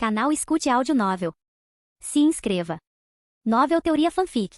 Canal Escute Áudio Novel. Se inscreva. Novel Teoria Fanfic.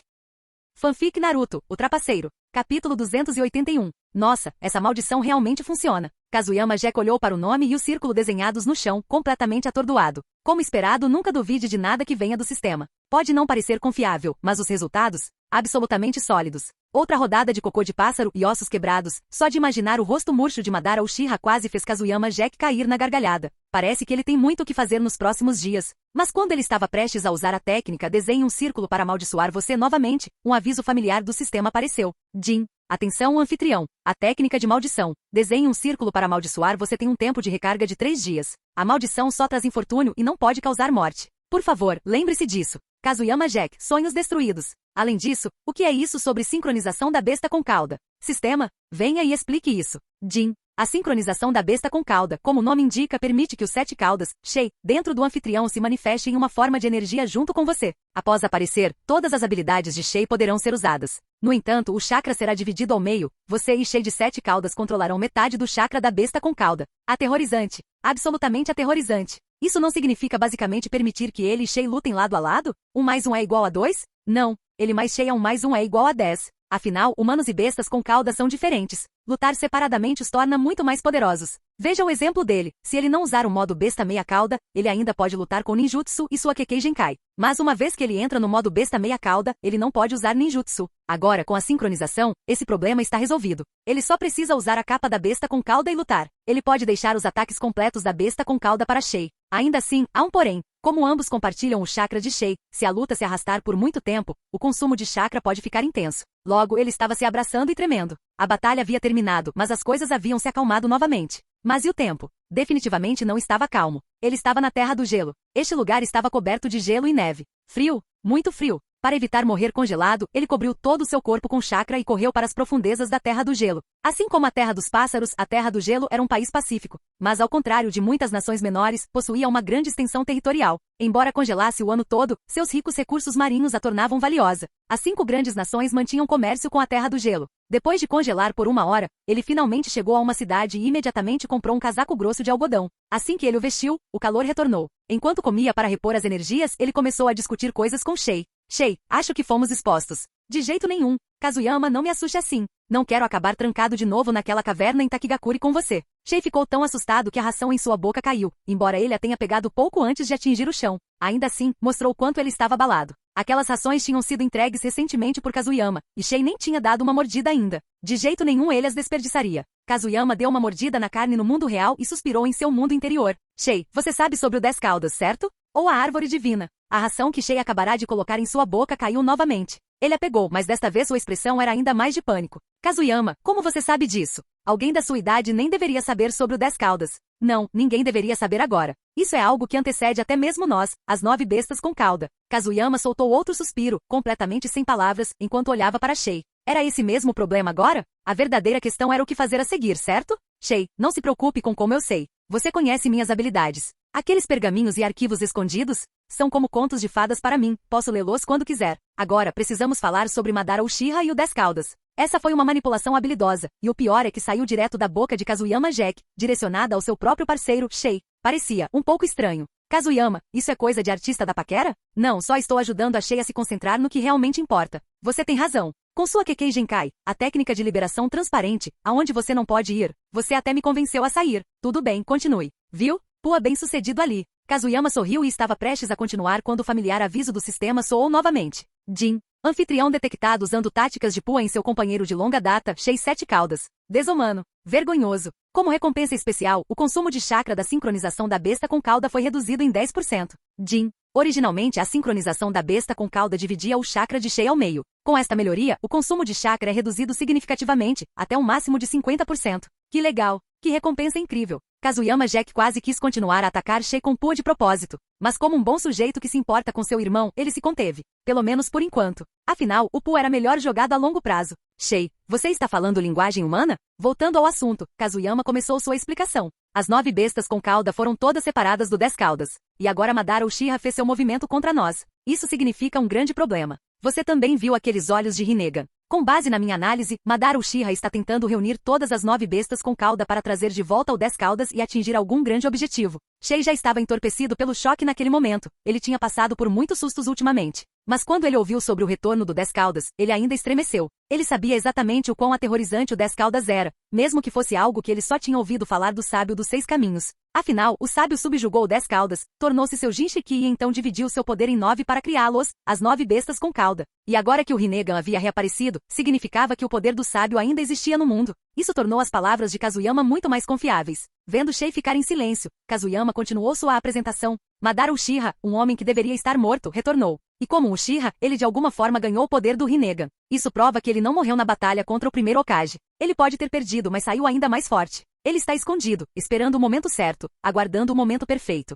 Fanfic Naruto, o Trapaceiro. Capítulo 281. Nossa, essa maldição realmente funciona. Kazuyama Jack olhou para o nome e o círculo desenhados no chão, completamente atordoado. Como esperado, nunca duvide de nada que venha do sistema. Pode não parecer confiável, mas os resultados? Absolutamente sólidos. Outra rodada de cocô de pássaro e ossos quebrados. Só de imaginar o rosto murcho de Madara Uchiha quase fez Kazuyama Jack cair na gargalhada. Parece que ele tem muito o que fazer nos próximos dias. Mas quando ele estava prestes a usar a técnica desenhe um círculo para amaldiçoar você novamente, um aviso familiar do sistema apareceu. Jin. Atenção, anfitrião. A técnica de maldição. Desenhe um círculo para amaldiçoar você tem um tempo de recarga de 3 dias. A maldição só traz infortúnio e não pode causar morte. Por favor, lembre-se disso. Kazuyama Jack, sonhos destruídos. Além disso, o que é isso sobre sincronização da besta com cauda? Sistema? Venha e explique isso. Jin. A sincronização da besta com cauda, como o nome indica, permite que os 7 caudas, Shei, dentro do anfitrião se manifestem em uma forma de energia junto com você. Após aparecer, todas as habilidades de Shei poderão ser usadas. No entanto, o chakra será dividido ao meio. Você e Shei de 7 caudas controlarão metade do chakra da besta com cauda. Aterrorizante. Absolutamente aterrorizante. Isso não significa basicamente permitir que ele e Shei lutem lado a lado? 1 mais 1 é igual a 2? Não. Ele mais Shei é 1 mais 1 é igual a 10. Afinal, humanos e bestas com cauda são diferentes. Lutar separadamente os torna muito mais poderosos. Veja o exemplo dele. Se ele não usar o modo besta meia cauda, ele ainda pode lutar com ninjutsu e sua Kekkei Genkai. Mas uma vez que ele entra no modo besta meia cauda, ele não pode usar ninjutsu. Agora, com a sincronização, esse problema está resolvido. Ele só precisa usar a capa da besta com cauda e lutar. Ele pode deixar os ataques completos da besta com cauda para Shei. Ainda assim, há um porém. Como ambos compartilham o chakra de Shei, se a luta se arrastar por muito tempo, o consumo de chakra pode ficar intenso. Logo, ele estava se abraçando e tremendo. A batalha havia terminado, mas as coisas haviam se acalmado novamente. Mas e o tempo? Definitivamente não estava calmo. Ele estava na Terra do Gelo. Este lugar estava coberto de gelo e neve. Frio, muito frio. Para evitar morrer congelado, ele cobriu todo o seu corpo com chakra e correu para as profundezas da Terra do Gelo. Assim como a Terra dos Pássaros, a Terra do Gelo era um país pacífico, mas ao contrário de muitas nações menores, possuía uma grande extensão territorial. Embora congelasse o ano todo, seus ricos recursos marinhos a tornavam valiosa. As 5 grandes nações mantinham comércio com a Terra do Gelo. Depois de congelar por 1 hora, ele finalmente chegou a uma cidade e imediatamente comprou um casaco grosso de algodão. Assim que ele o vestiu, o calor retornou. Enquanto comia para repor as energias, ele começou a discutir coisas com Shei. Shei, acho que fomos expostos. De jeito nenhum. Kazuyama, não me assuste assim. Não quero acabar trancado de novo naquela caverna em Takigakuri com você. Shei ficou tão assustado que a ração em sua boca caiu, embora ele a tenha pegado pouco antes de atingir o chão. Ainda assim, mostrou quanto ele estava abalado. Aquelas rações tinham sido entregues recentemente por Kazuyama, e Shei nem tinha dado uma mordida ainda. De jeito nenhum ele as desperdiçaria. Kazuyama deu uma mordida na carne no mundo real e suspirou em seu mundo interior. Shei, você sabe sobre o 10 caudas, certo? Ou a árvore divina. A ração que Shei acabará de colocar em sua boca caiu novamente. Ele a pegou, mas desta vez sua expressão era ainda mais de pânico. Kazuyama, como você sabe disso? Alguém da sua idade nem deveria saber sobre o 10 caudas. Não, ninguém deveria saber agora. Isso é algo que antecede até mesmo nós, as 9 bestas com cauda. Kazuyama soltou outro suspiro, completamente sem palavras, enquanto olhava para Shei. Era esse mesmo o problema agora? A verdadeira questão era o que fazer a seguir, certo? Shei, não se preocupe com como eu sei. Você conhece minhas habilidades. Aqueles pergaminhos e arquivos escondidos? São como contos de fadas para mim, posso lê-los quando quiser. Agora, precisamos falar sobre Madara Uchiha e o 10 caudas. Essa foi uma manipulação habilidosa, e o pior é que saiu direto da boca de Kazuyama Jack, direcionada ao seu próprio parceiro, Shei. Parecia um pouco estranho. Kazuyama, isso é coisa de artista da paquera? Não, só estou ajudando a Shei a se concentrar no que realmente importa. Você tem razão. Com sua Kekkei Genkai, a técnica de liberação transparente, aonde você não pode ir, você até me convenceu a sair. Tudo bem, continue. Viu? Pua bem-sucedido ali. Kazuyama sorriu e estava prestes a continuar quando o familiar aviso do sistema soou novamente. Jin. Anfitrião detectado usando táticas de Pua em seu companheiro de longa data, Shei 7 caudas. Desumano. Vergonhoso. Como recompensa especial, o consumo de chakra da sincronização da besta com cauda foi reduzido em 10%. Jin. Originalmente, a sincronização da besta com cauda dividia o chakra de Shei ao meio. Com esta melhoria, o consumo de chakra é reduzido significativamente, até um máximo de 50%. Que legal! Que recompensa incrível! Kazuyama Jack quase quis continuar a atacar Shei com Pua de propósito. Mas como um bom sujeito que se importa com seu irmão, ele se conteve. Pelo menos por enquanto. Afinal, o Pua era melhor jogado a longo prazo. Shei, você está falando linguagem humana? Voltando ao assunto, Kazuyama começou sua explicação. As 9 bestas com cauda foram todas separadas do 10 caudas. E agora Madara Uchiha fez seu movimento contra nós. Isso significa um grande problema. Você também viu aqueles olhos de Rinnegan. Com base na minha análise, Madara Uchiha está tentando reunir todas as 9 bestas com cauda para trazer de volta o 10 caudas e atingir algum grande objetivo. Shay já estava entorpecido pelo choque naquele momento. Ele tinha passado por muitos sustos ultimamente. Mas quando ele ouviu sobre o retorno do 10 caudas, ele ainda estremeceu. Ele sabia exatamente o quão aterrorizante o 10 caudas era, mesmo que fosse algo que ele só tinha ouvido falar do sábio dos 6 caminhos. Afinal, o sábio subjugou o 10 caudas, tornou-se seu Jinchiki e então dividiu seu poder em 9 para criá-los, as 9 bestas com cauda. E agora que o Rinnegan havia reaparecido, significava que o poder do sábio ainda existia no mundo. Isso tornou as palavras de Kazuyama muito mais confiáveis. Vendo Shay ficar em silêncio, Kazuyama continuou sua apresentação. Madara Uchiha, um homem que deveria estar morto, retornou. E como um Uchiha, ele de alguma forma ganhou o poder do Rinnegan. Isso prova que ele não morreu na batalha contra o primeiro Hokage. Ele pode ter perdido, mas saiu ainda mais forte. Ele está escondido, esperando o momento certo, aguardando o momento perfeito.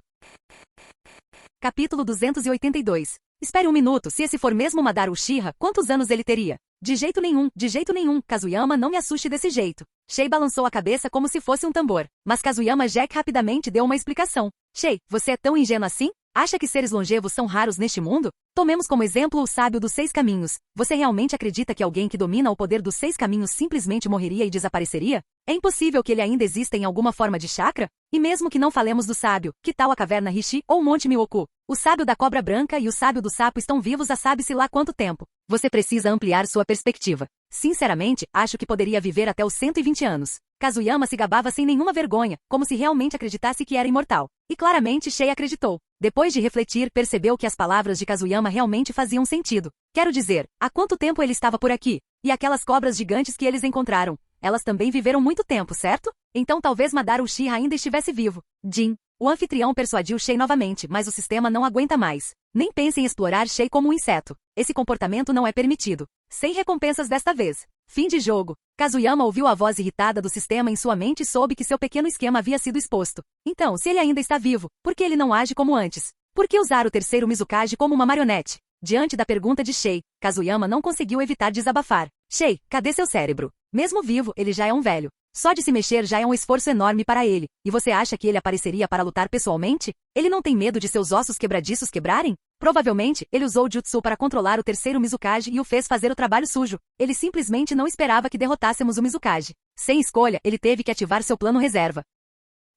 Capítulo 282. Espere um minuto, se esse for mesmo Madara Uchiha, quantos anos ele teria? De jeito nenhum, Kazuyama, não me assuste desse jeito. Shay balançou a cabeça como se fosse um tambor. Mas Kazuyama Jack rapidamente deu uma explicação. Shay, você é tão ingênuo assim? Acha que seres longevos são raros neste mundo? Tomemos como exemplo o sábio dos 6 caminhos. Você realmente acredita que alguém que domina o poder dos 6 caminhos simplesmente morreria e desapareceria? É impossível que ele ainda exista em alguma forma de chakra? E mesmo que não falemos do sábio, que tal a caverna Rishi ou o Monte Mioku? O sábio da cobra branca e o sábio do sapo estão vivos há sabe-se lá quanto tempo. Você precisa ampliar sua perspectiva. Sinceramente, acho que poderia viver até os 120 anos. Kazuyama se gabava sem nenhuma vergonha, como se realmente acreditasse que era imortal. E claramente Shay acreditou. Depois de refletir, percebeu que as palavras de Kazuyama realmente faziam sentido. Quero dizer, há quanto tempo ele estava por aqui? E aquelas cobras gigantes que eles encontraram? Elas também viveram muito tempo, certo? Então talvez Madara Uchiha ainda estivesse vivo. Jin. O anfitrião persuadiu Shay novamente, mas o sistema não aguenta mais. Nem pense em explorar Shay como um inseto. Esse comportamento não é permitido. Sem recompensas desta vez. Fim de jogo. Kazuyama ouviu a voz irritada do sistema em sua mente e soube que seu pequeno esquema havia sido exposto. Então, se ele ainda está vivo, por que ele não age como antes? Por que usar o terceiro Mizukage como uma marionete? Diante da pergunta de Shay, Kazuyama não conseguiu evitar desabafar. Shay, cadê seu cérebro? Mesmo vivo, ele já é um velho. Só de se mexer já é um esforço enorme para ele. E você acha que ele apareceria para lutar pessoalmente? Ele não tem medo de seus ossos quebradiços quebrarem? Provavelmente, ele usou o Jutsu para controlar o terceiro Mizukage e o fez fazer o trabalho sujo. Ele simplesmente não esperava que derrotássemos o Mizukage. Sem escolha, ele teve que ativar seu plano reserva.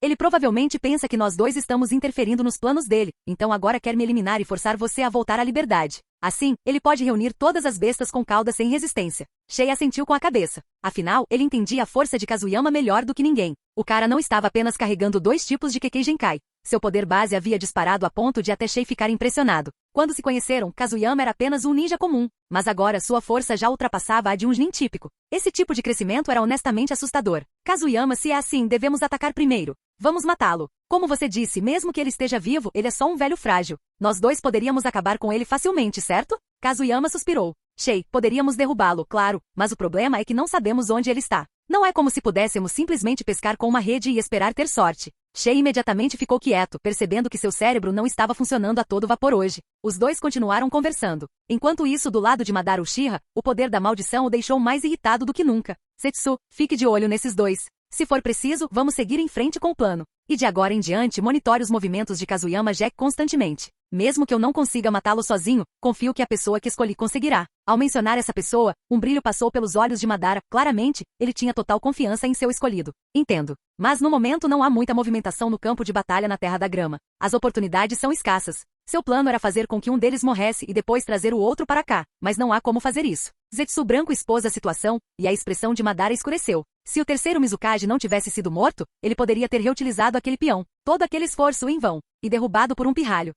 Ele provavelmente pensa que nós dois estamos interferindo nos planos dele, então agora quer me eliminar e forçar você a voltar à liberdade. Assim, ele pode reunir todas as bestas com cauda sem resistência. Shay assentiu com a cabeça. Afinal, ele entendia a força de Kazuyama melhor do que ninguém. O cara não estava apenas carregando 2 tipos de Kekkei Genkai. Seu poder base havia disparado a ponto de até Shay ficar impressionado. Quando se conheceram, Kazuyama era apenas um ninja comum, mas agora sua força já ultrapassava a de um Chunin típico. Esse tipo de crescimento era honestamente assustador. Kazuyama, se é assim, devemos atacar primeiro. Vamos matá-lo. Como você disse, mesmo que ele esteja vivo, ele é só um velho frágil. Nós dois poderíamos acabar com ele facilmente, certo? Kazuyama suspirou. Shay, poderíamos derrubá-lo, claro, mas o problema é que não sabemos onde ele está. Não é como se pudéssemos simplesmente pescar com uma rede e esperar ter sorte. Shay imediatamente ficou quieto, percebendo que seu cérebro não estava funcionando a todo vapor hoje. Os dois continuaram conversando. Enquanto isso, do lado de Madara Uchiha, o poder da maldição o deixou mais irritado do que nunca. Zetsu, fique de olho nesses dois. Se for preciso, vamos seguir em frente com o plano. E de agora em diante, monitore os movimentos de Kazuyama Jack constantemente. Mesmo que eu não consiga matá-lo sozinho, confio que a pessoa que escolhi conseguirá. Ao mencionar essa pessoa, um brilho passou pelos olhos de Madara. Claramente, ele tinha total confiança em seu escolhido. Entendo. Mas no momento não há muita movimentação no campo de batalha na Terra da Grama. As oportunidades são escassas. Seu plano era fazer com que um deles morresse e depois trazer o outro para cá, mas não há como fazer isso. Zetsu Branco expôs a situação, e a expressão de Madara escureceu. Se o terceiro Mizukage não tivesse sido morto, ele poderia ter reutilizado aquele peão, todo aquele esforço em vão, e derrubado por um pirralho.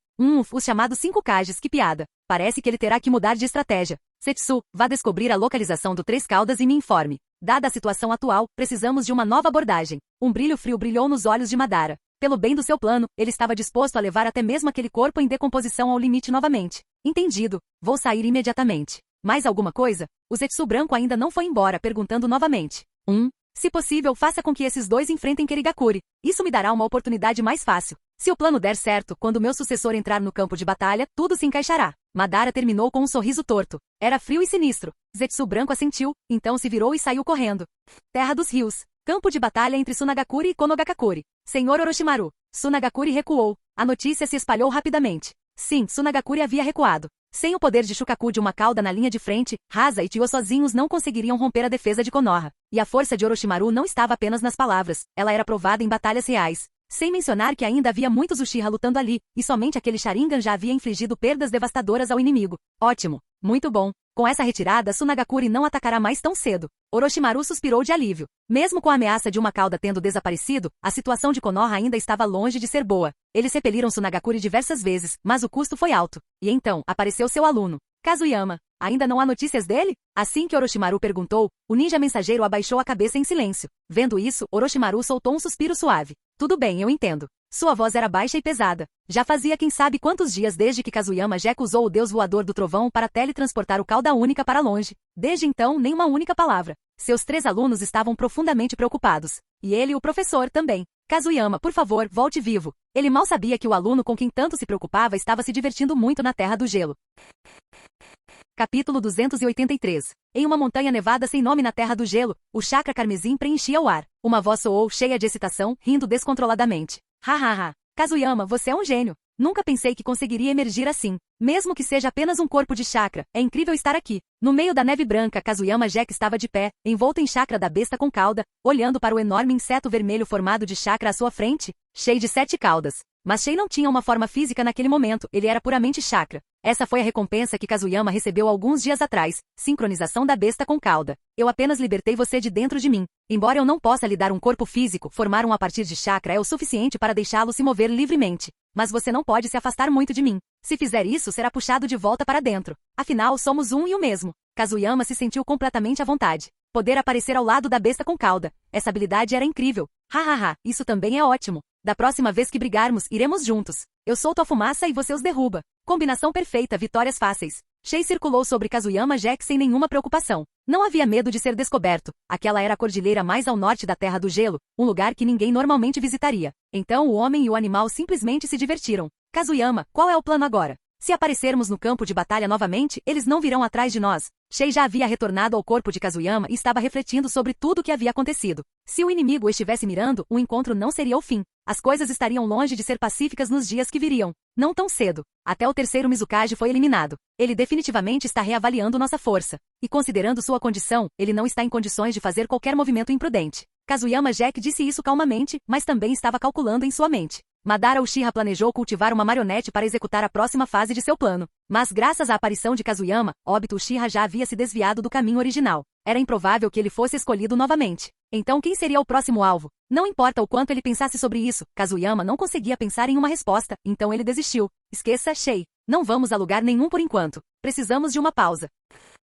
Os chamados 5 Kages, que piada. Parece que ele terá que mudar de estratégia. Zetsu, vá descobrir a localização do 3 Caudas e me informe. Dada a situação atual, precisamos de uma nova abordagem. Um brilho frio brilhou nos olhos de Madara. Pelo bem do seu plano, ele estava disposto a levar até mesmo aquele corpo em decomposição ao limite novamente. Entendido. Vou sair imediatamente. Mais alguma coisa? O Zetsu Branco ainda não foi embora, perguntando novamente. Se possível, faça com que esses dois enfrentem Kirigakuri. Isso me dará uma oportunidade mais fácil. Se o plano der certo, quando meu sucessor entrar no campo de batalha, tudo se encaixará. Madara terminou com um sorriso torto. Era frio e sinistro. Zetsu Branco assentiu, então se virou e saiu correndo. Terra dos Rios. Campo de batalha entre Sunagakure e Konogakure. Senhor Orochimaru. Sunagakure recuou. A notícia se espalhou rapidamente. Sim, Sunagakure havia recuado. Sem o poder de Shukaku de uma cauda na linha de frente, Rasa e Tio sozinhos não conseguiriam romper a defesa de Konoha. E a força de Orochimaru não estava apenas nas palavras, ela era provada em batalhas reais. Sem mencionar que ainda havia muitos Uchiha lutando ali, e somente aquele Sharingan já havia infligido perdas devastadoras ao inimigo. Ótimo. Muito bom. Com essa retirada, Tsunagakure não atacará mais tão cedo. Orochimaru suspirou de alívio. Mesmo com a ameaça de uma cauda tendo desaparecido, a situação de Konoha ainda estava longe de ser boa. Eles repeliram Tsunagakure diversas vezes, mas o custo foi alto. E então, apareceu seu aluno, Kazuyama. Ainda não há notícias dele? Assim que Orochimaru perguntou, o ninja mensageiro abaixou a cabeça em silêncio. Vendo isso, Orochimaru soltou um suspiro suave. Tudo bem, eu entendo. Sua voz era baixa e pesada. Já fazia quem sabe quantos dias desde que Kazuyama Jack usou o deus voador do trovão para teletransportar o Cauda Única para longe. Desde então, nem uma única palavra. Seus 3 alunos estavam profundamente preocupados. E ele, o professor, também. Kazuyama, por favor, volte vivo. Ele mal sabia que o aluno com quem tanto se preocupava estava se divertindo muito na Terra do Gelo. Capítulo 283. Em uma montanha nevada sem nome na Terra do Gelo, o chakra carmesim preenchia o ar. Uma voz soou cheia de excitação, rindo descontroladamente. Hahaha. Kazuyama, você é um gênio. Nunca pensei que conseguiria emergir assim. Mesmo que seja apenas um corpo de chakra, é incrível estar aqui. No meio da neve branca, Kazuyama Jack estava de pé, envolto em chakra da besta com cauda, olhando para o enorme inseto vermelho formado de chakra à sua frente, cheio de 7 caudas. Mas Shei não tinha uma forma física naquele momento, ele era puramente chakra. Essa foi a recompensa que Kazuyama recebeu alguns dias atrás, sincronização da besta com cauda. Eu apenas libertei você de dentro de mim. Embora eu não possa lhe dar um corpo físico, formar um a partir de chakra é o suficiente para deixá-lo se mover livremente. Mas você não pode se afastar muito de mim. Se fizer isso, será puxado de volta para dentro. Afinal, somos um e o mesmo. Kazuyama se sentiu completamente à vontade. Poder aparecer ao lado da besta com cauda. Essa habilidade era incrível. Hahaha, isso também é ótimo. Da próxima vez que brigarmos, iremos juntos. Eu solto a fumaça e você os derruba. Combinação perfeita, vitórias fáceis. Shei circulou sobre Kazuyama Jack sem nenhuma preocupação. Não havia medo de ser descoberto. Aquela era a cordilheira mais ao norte da Terra do Gelo, um lugar que ninguém normalmente visitaria. Então o homem e o animal simplesmente se divertiram. Kazuyama, qual é o plano agora? Se aparecermos no campo de batalha novamente, eles não virão atrás de nós. Shei já havia retornado ao corpo de Kazuyama e estava refletindo sobre tudo o que havia acontecido. Se o inimigo o estivesse mirando, o encontro não seria o fim. As coisas estariam longe de ser pacíficas nos dias que viriam. Não tão cedo. Até o terceiro Mizukage foi eliminado. Ele definitivamente está reavaliando nossa força. E considerando sua condição, ele não está em condições de fazer qualquer movimento imprudente. Kazuyama Jack disse isso calmamente, mas também estava calculando em sua mente. Madara Uchiha planejou cultivar uma marionete para executar a próxima fase de seu plano. Mas graças à aparição de Kazuyama, Obito Uchiha já havia se desviado do caminho original. Era improvável que ele fosse escolhido novamente. Então quem seria o próximo alvo? Não importa o quanto ele pensasse sobre isso, Kazuyama não conseguia pensar em uma resposta, então ele desistiu. Esqueça, Shei. Não vamos a lugar nenhum por enquanto. Precisamos de uma pausa.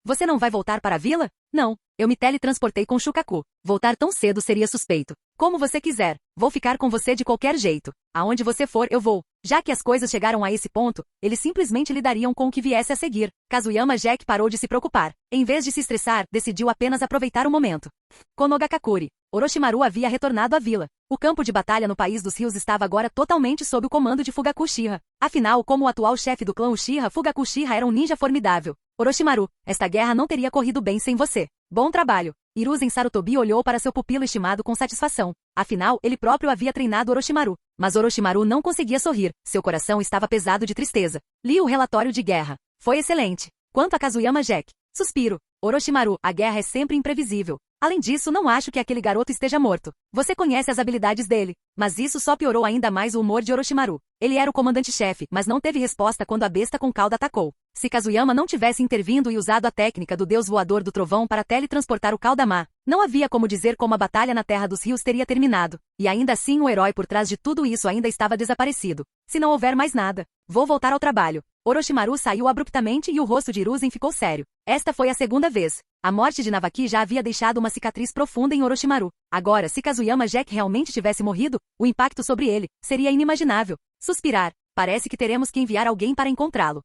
Você não vai voltar para a vila? Não. Eu me teletransportei com Shukaku. Voltar tão cedo seria suspeito. Como você quiser. Vou ficar com você de qualquer jeito. Aonde você for, eu vou. Já que as coisas chegaram a esse ponto, eles simplesmente lidariam com o que viesse a seguir. Kazuyama Jack parou de se preocupar. Em vez de se estressar, decidiu apenas aproveitar o momento. Konogakakure. Orochimaru havia retornado à vila. O campo de batalha no País dos Rios estava agora totalmente sob o comando de Fugaku Uchiha. Afinal, como o atual chefe do clã Uchiha, Fugaku Uchiha era um ninja formidável. Orochimaru, esta guerra não teria corrido bem sem você. Bom trabalho. Hiruzen Sarutobi olhou para seu pupilo estimado com satisfação. Afinal, ele próprio havia treinado Orochimaru. Mas Orochimaru não conseguia sorrir. Seu coração estava pesado de tristeza. Li o relatório de guerra. Foi excelente. Quanto a Kazuyama Jack. Suspiro. Orochimaru, a guerra é sempre imprevisível. Além disso, não acho que aquele garoto esteja morto. Você conhece as habilidades dele. Mas isso só piorou ainda mais o humor de Orochimaru. Ele era o comandante-chefe, mas não teve resposta quando a besta com cauda atacou. Se Kazuyama não tivesse intervindo e usado a técnica do deus voador do trovão para teletransportar o Cauda-Ma, não havia como dizer como a batalha na Terra dos Rios teria terminado. E ainda assim o herói por trás de tudo isso ainda estava desaparecido. Se não houver mais nada, vou voltar ao trabalho. Orochimaru saiu abruptamente e o rosto de Hiruzen ficou sério. Esta foi a segunda vez. A morte de Navaki já havia deixado uma cicatriz profunda em Orochimaru. Agora, se Kazuyama Jack realmente tivesse morrido, o impacto sobre ele seria inimaginável. Suspirar. Parece que teremos que enviar alguém para encontrá-lo.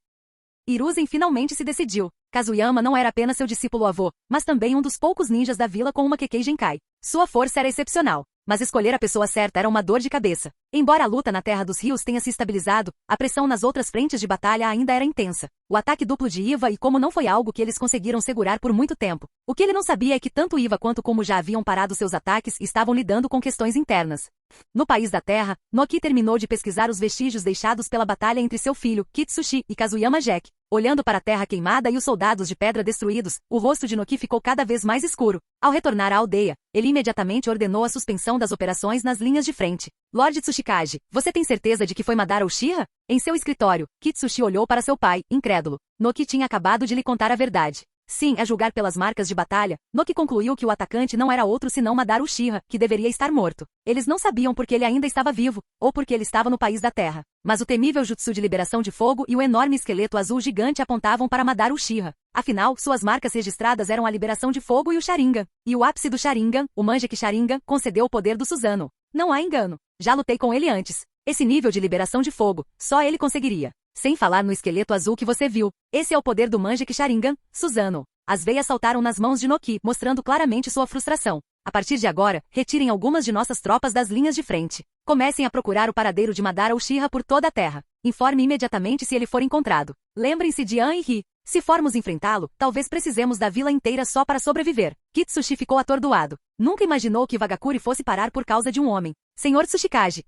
Hiruzen finalmente se decidiu. Kazuyama não era apenas seu discípulo-avô, mas também um dos poucos ninjas da vila com uma Kekkei Genkai. Sua força era excepcional, mas escolher a pessoa certa era uma dor de cabeça. Embora a luta na Terra dos Rios tenha se estabilizado, a pressão nas outras frentes de batalha ainda era intensa. O ataque duplo de Iva e como não foi algo que eles conseguiram segurar por muito tempo. O que ele não sabia é que tanto Iva quanto como já haviam parado seus ataques estavam lidando com questões internas. No país da Terra, Noki terminou de pesquisar os vestígios deixados pela batalha entre seu filho, Kitsushi, e Kazuyama Jack. Olhando para a terra queimada e os soldados de pedra destruídos, o rosto de Noki ficou cada vez mais escuro. Ao retornar à aldeia, ele imediatamente ordenou a suspensão das operações nas linhas de frente. Lord Tsuchikage, você tem certeza de que foi Madara Uchiha? Em seu escritório, Kitsushi olhou para seu pai, incrédulo. Noki tinha acabado de lhe contar a verdade. Sim, a julgar pelas marcas de batalha, Noki concluiu que o atacante não era outro senão Madara Uchiha, que deveria estar morto. Eles não sabiam porque ele ainda estava vivo, ou porque ele estava no país da terra. Mas o temível jutsu de liberação de fogo e o enorme esqueleto azul gigante apontavam para Madara Uchiha. Afinal, suas marcas registradas eram a liberação de fogo e o Sharingan. E o ápice do Sharingan, o Mangekyou Sharingan, concedeu o poder do Susanoo. Não há engano. Já lutei com ele antes. Esse nível de liberação de fogo, só ele conseguiria. Sem falar no esqueleto azul que você viu. Esse é o poder do Mangekyou Sharingan, Susanoo. As veias saltaram nas mãos de Noki, mostrando claramente sua frustração. A partir de agora, retirem algumas de nossas tropas das linhas de frente. Comecem a procurar o paradeiro de Madara Uchiha por toda a terra. Informe imediatamente se ele for encontrado. Lembrem-se de An e Ri. Se formos enfrentá-lo, talvez precisemos da vila inteira só para sobreviver. Kitsushi ficou atordoado. Nunca imaginou que Vagakuri fosse parar por causa de um homem. Senhor Tsuchikage,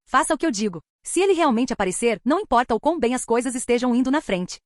faça o que eu digo. Se ele realmente aparecer, não importa o quão bem as coisas estejam indo na frente.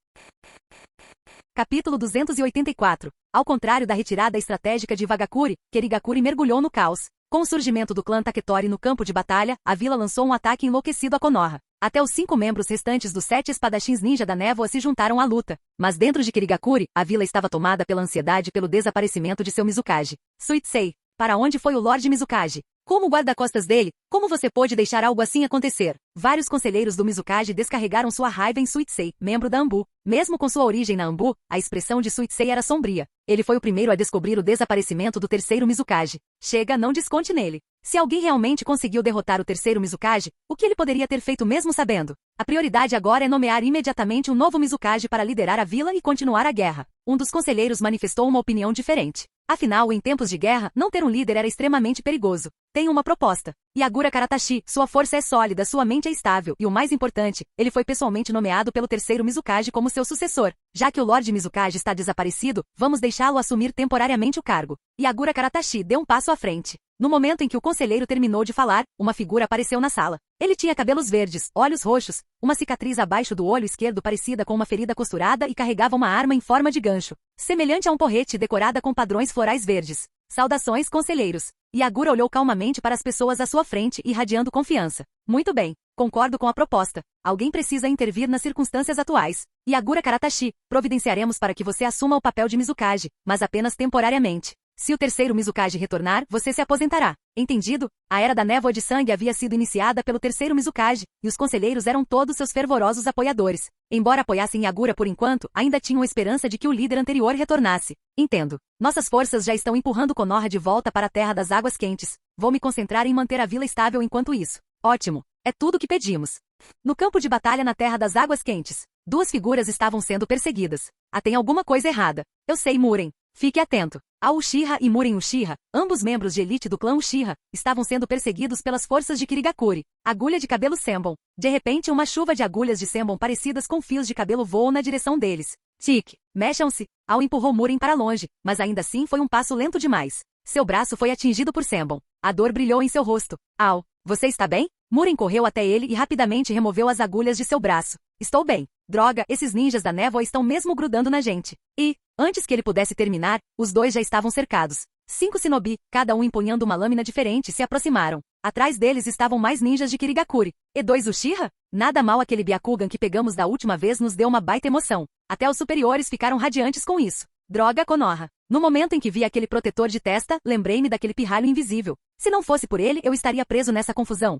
Capítulo 284. Ao contrário da retirada estratégica de Vagakuri, Kirigakuri mergulhou no caos. Com o surgimento do clã Taketori no campo de batalha, a vila lançou um ataque enlouquecido a Konoha. Até os 5 membros restantes dos 7 espadachins ninja da névoa se juntaram à luta. Mas dentro de Kirigakuri, a vila estava tomada pela ansiedade pelo desaparecimento de seu Mizukage. Suitsei. Para onde foi o Lord Mizukage? Como guarda-costas dele, como você pôde deixar algo assim acontecer? Vários conselheiros do Mizukage descarregaram sua raiva em Suitsei, membro da Anbu. Mesmo com sua origem na Anbu, a expressão de Suitsei era sombria. Ele foi o primeiro a descobrir o desaparecimento do terceiro Mizukage. Chega, não desconte nele. Se alguém realmente conseguiu derrotar o terceiro Mizukage, o que ele poderia ter feito mesmo sabendo? A prioridade agora é nomear imediatamente um novo Mizukage para liderar a vila e continuar a guerra. Um dos conselheiros manifestou uma opinião diferente. Afinal, em tempos de guerra, não ter um líder era extremamente perigoso. Tenho uma proposta. Yagura Karatashi, sua força é sólida, sua mente é estável, e o mais importante, ele foi pessoalmente nomeado pelo terceiro Mizukage como seu sucessor. Já que o Lord Mizukage está desaparecido, vamos deixá-lo assumir temporariamente o cargo. Yagura Karatashi deu um passo à frente. No momento em que o conselheiro terminou de falar, uma figura apareceu na sala. Ele tinha cabelos verdes, olhos roxos, uma cicatriz abaixo do olho esquerdo parecida com uma ferida costurada e carregava uma arma em forma de gancho, semelhante a um porrete decorada com padrões florais verdes. Saudações, conselheiros. Yagura olhou calmamente para as pessoas à sua frente, irradiando confiança. Muito bem, concordo com a proposta. Alguém precisa intervir nas circunstâncias atuais. Yagura Karatashi, providenciaremos para que você assuma o papel de Mizukage, mas apenas temporariamente. Se o terceiro Mizukage retornar, você se aposentará. Entendido? A Era da Névoa de Sangue havia sido iniciada pelo terceiro Mizukage, e os conselheiros eram todos seus fervorosos apoiadores. Embora apoiassem Yagura por enquanto, ainda tinham esperança de que o líder anterior retornasse. Entendo. Nossas forças já estão empurrando Konoha de volta para a Terra das Águas Quentes. Vou me concentrar em manter a vila estável enquanto isso. Ótimo. É tudo o que pedimos. No campo de batalha na Terra das Águas Quentes, 2 figuras estavam sendo perseguidas. Tem alguma coisa errada. Eu sei, Muren. Fique atento. A Uchiha e Muren Uchiha, ambos membros de elite do clã Uchiha, estavam sendo perseguidos pelas forças de Kirigakuri. Agulha de cabelo Senbon. De repente, uma chuva de agulhas de Senbon parecidas com fios de cabelo voou na direção deles. Tic, mexam-se. Ao empurrou Muren para longe, mas ainda assim foi um passo lento demais. Seu braço foi atingido por Senbon. A dor brilhou em seu rosto. Au, você está bem? Muren correu até ele e rapidamente removeu as agulhas de seu braço. Estou bem. Droga, esses ninjas da névoa estão mesmo grudando na gente. E, antes que ele pudesse terminar, os 2 já estavam cercados. 5 shinobi, cada um empunhando uma lâmina diferente, se aproximaram. Atrás deles estavam mais ninjas de Kirigakuri. E 2 Uchiha? Nada mal, aquele Byakugan que pegamos da última vez nos deu uma baita emoção. Até os superiores ficaram radiantes com isso. Droga, Konoha. No momento em que vi aquele protetor de testa, lembrei-me daquele pirralho invisível. Se não fosse por ele, eu estaria preso nessa confusão.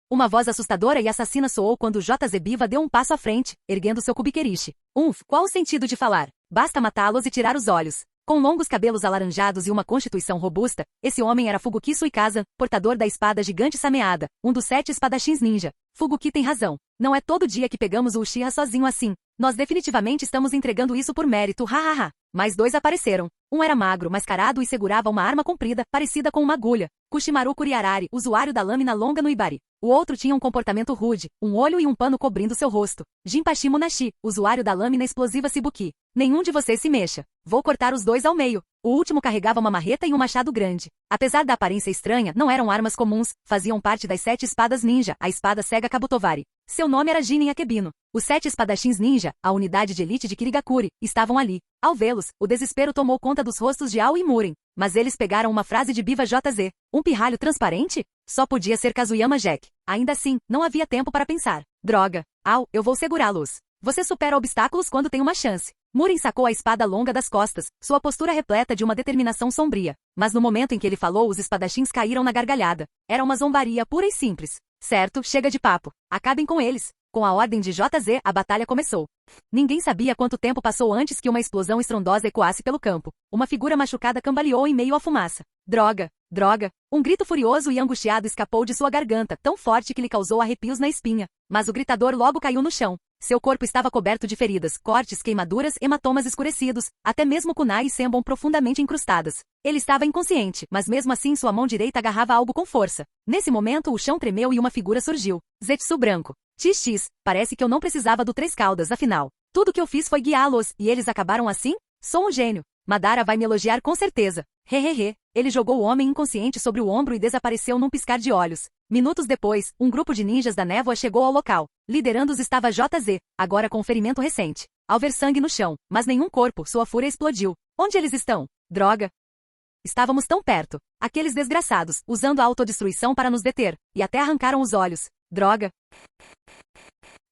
Uma voz assustadora e assassina soou quando J. Biva deu um passo à frente, erguendo seu kubikerishi. Qual o sentido de falar? Basta matá-los e tirar os olhos. Com longos cabelos alaranjados e uma constituição robusta, esse homem era Fuguki Suikaze, portador da espada gigante sameada, um dos 7 espadachins ninja. Fubuki tem razão. Não é todo dia que pegamos o Uchiha sozinho assim. Nós definitivamente estamos entregando isso por mérito, hahaha. Mais dois apareceram. Um era magro, mascarado e segurava uma arma comprida, parecida com uma agulha. Kushimaru Kuriarari, usuário da lâmina longa no Ibari. O outro tinha um comportamento rude, um olho e um pano cobrindo seu rosto. Jinpachi Munashi, usuário da lâmina explosiva Shibuki. Nenhum de vocês se mexa. Vou cortar os dois ao meio. O último carregava uma marreta e um machado grande. Apesar da aparência estranha, não eram armas comuns, faziam parte das 7 espadas ninja, a espada cega Kabutovari. Seu nome era Jinin Akebino. Os 7 espadachins ninja, a unidade de elite de Kirigakuri, estavam ali. Ao vê-los, o desespero tomou conta dos rostos de Ao e Muren. Mas eles pegaram uma frase de Biva JZ. Um pirralho transparente? Só podia ser Kazuyama Jack. Ainda assim, não havia tempo para pensar. Droga. Ao, eu vou segurá-los. Você supera obstáculos quando tem uma chance. Muren sacou a espada longa das costas, sua postura repleta de uma determinação sombria. Mas no momento em que ele falou, os espadachins caíram na gargalhada. Era uma zombaria pura e simples. Certo, chega de papo. Acabem com eles. Com a ordem de JZ, a batalha começou. Ninguém sabia quanto tempo passou antes que uma explosão estrondosa ecoasse pelo campo. Uma figura machucada cambaleou em meio à fumaça. Droga! Droga! Um grito furioso e angustiado escapou de sua garganta, tão forte que lhe causou arrepios na espinha. Mas o gritador logo caiu no chão. Seu corpo estava coberto de feridas, cortes, queimaduras, hematomas escurecidos, até mesmo kunai e sembon profundamente incrustadas. Ele estava inconsciente, mas mesmo assim sua mão direita agarrava algo com força. Nesse momento o chão tremeu e uma figura surgiu. Zetsu branco. XX, parece que eu não precisava do Três Caudas, afinal. Tudo que eu fiz foi guiá-los, e eles acabaram assim? Sou um gênio. Madara vai me elogiar com certeza. Hehehe. Ele jogou o homem inconsciente sobre o ombro e desapareceu num piscar de olhos. Minutos depois, um grupo de ninjas da névoa chegou ao local. Liderando-os estava JZ, agora com ferimento recente. Ao ver sangue no chão, mas nenhum corpo, sua fúria explodiu. Onde eles estão? Droga. Estávamos tão perto. Aqueles desgraçados, usando a autodestruição para nos deter, e até arrancaram os olhos. Droga.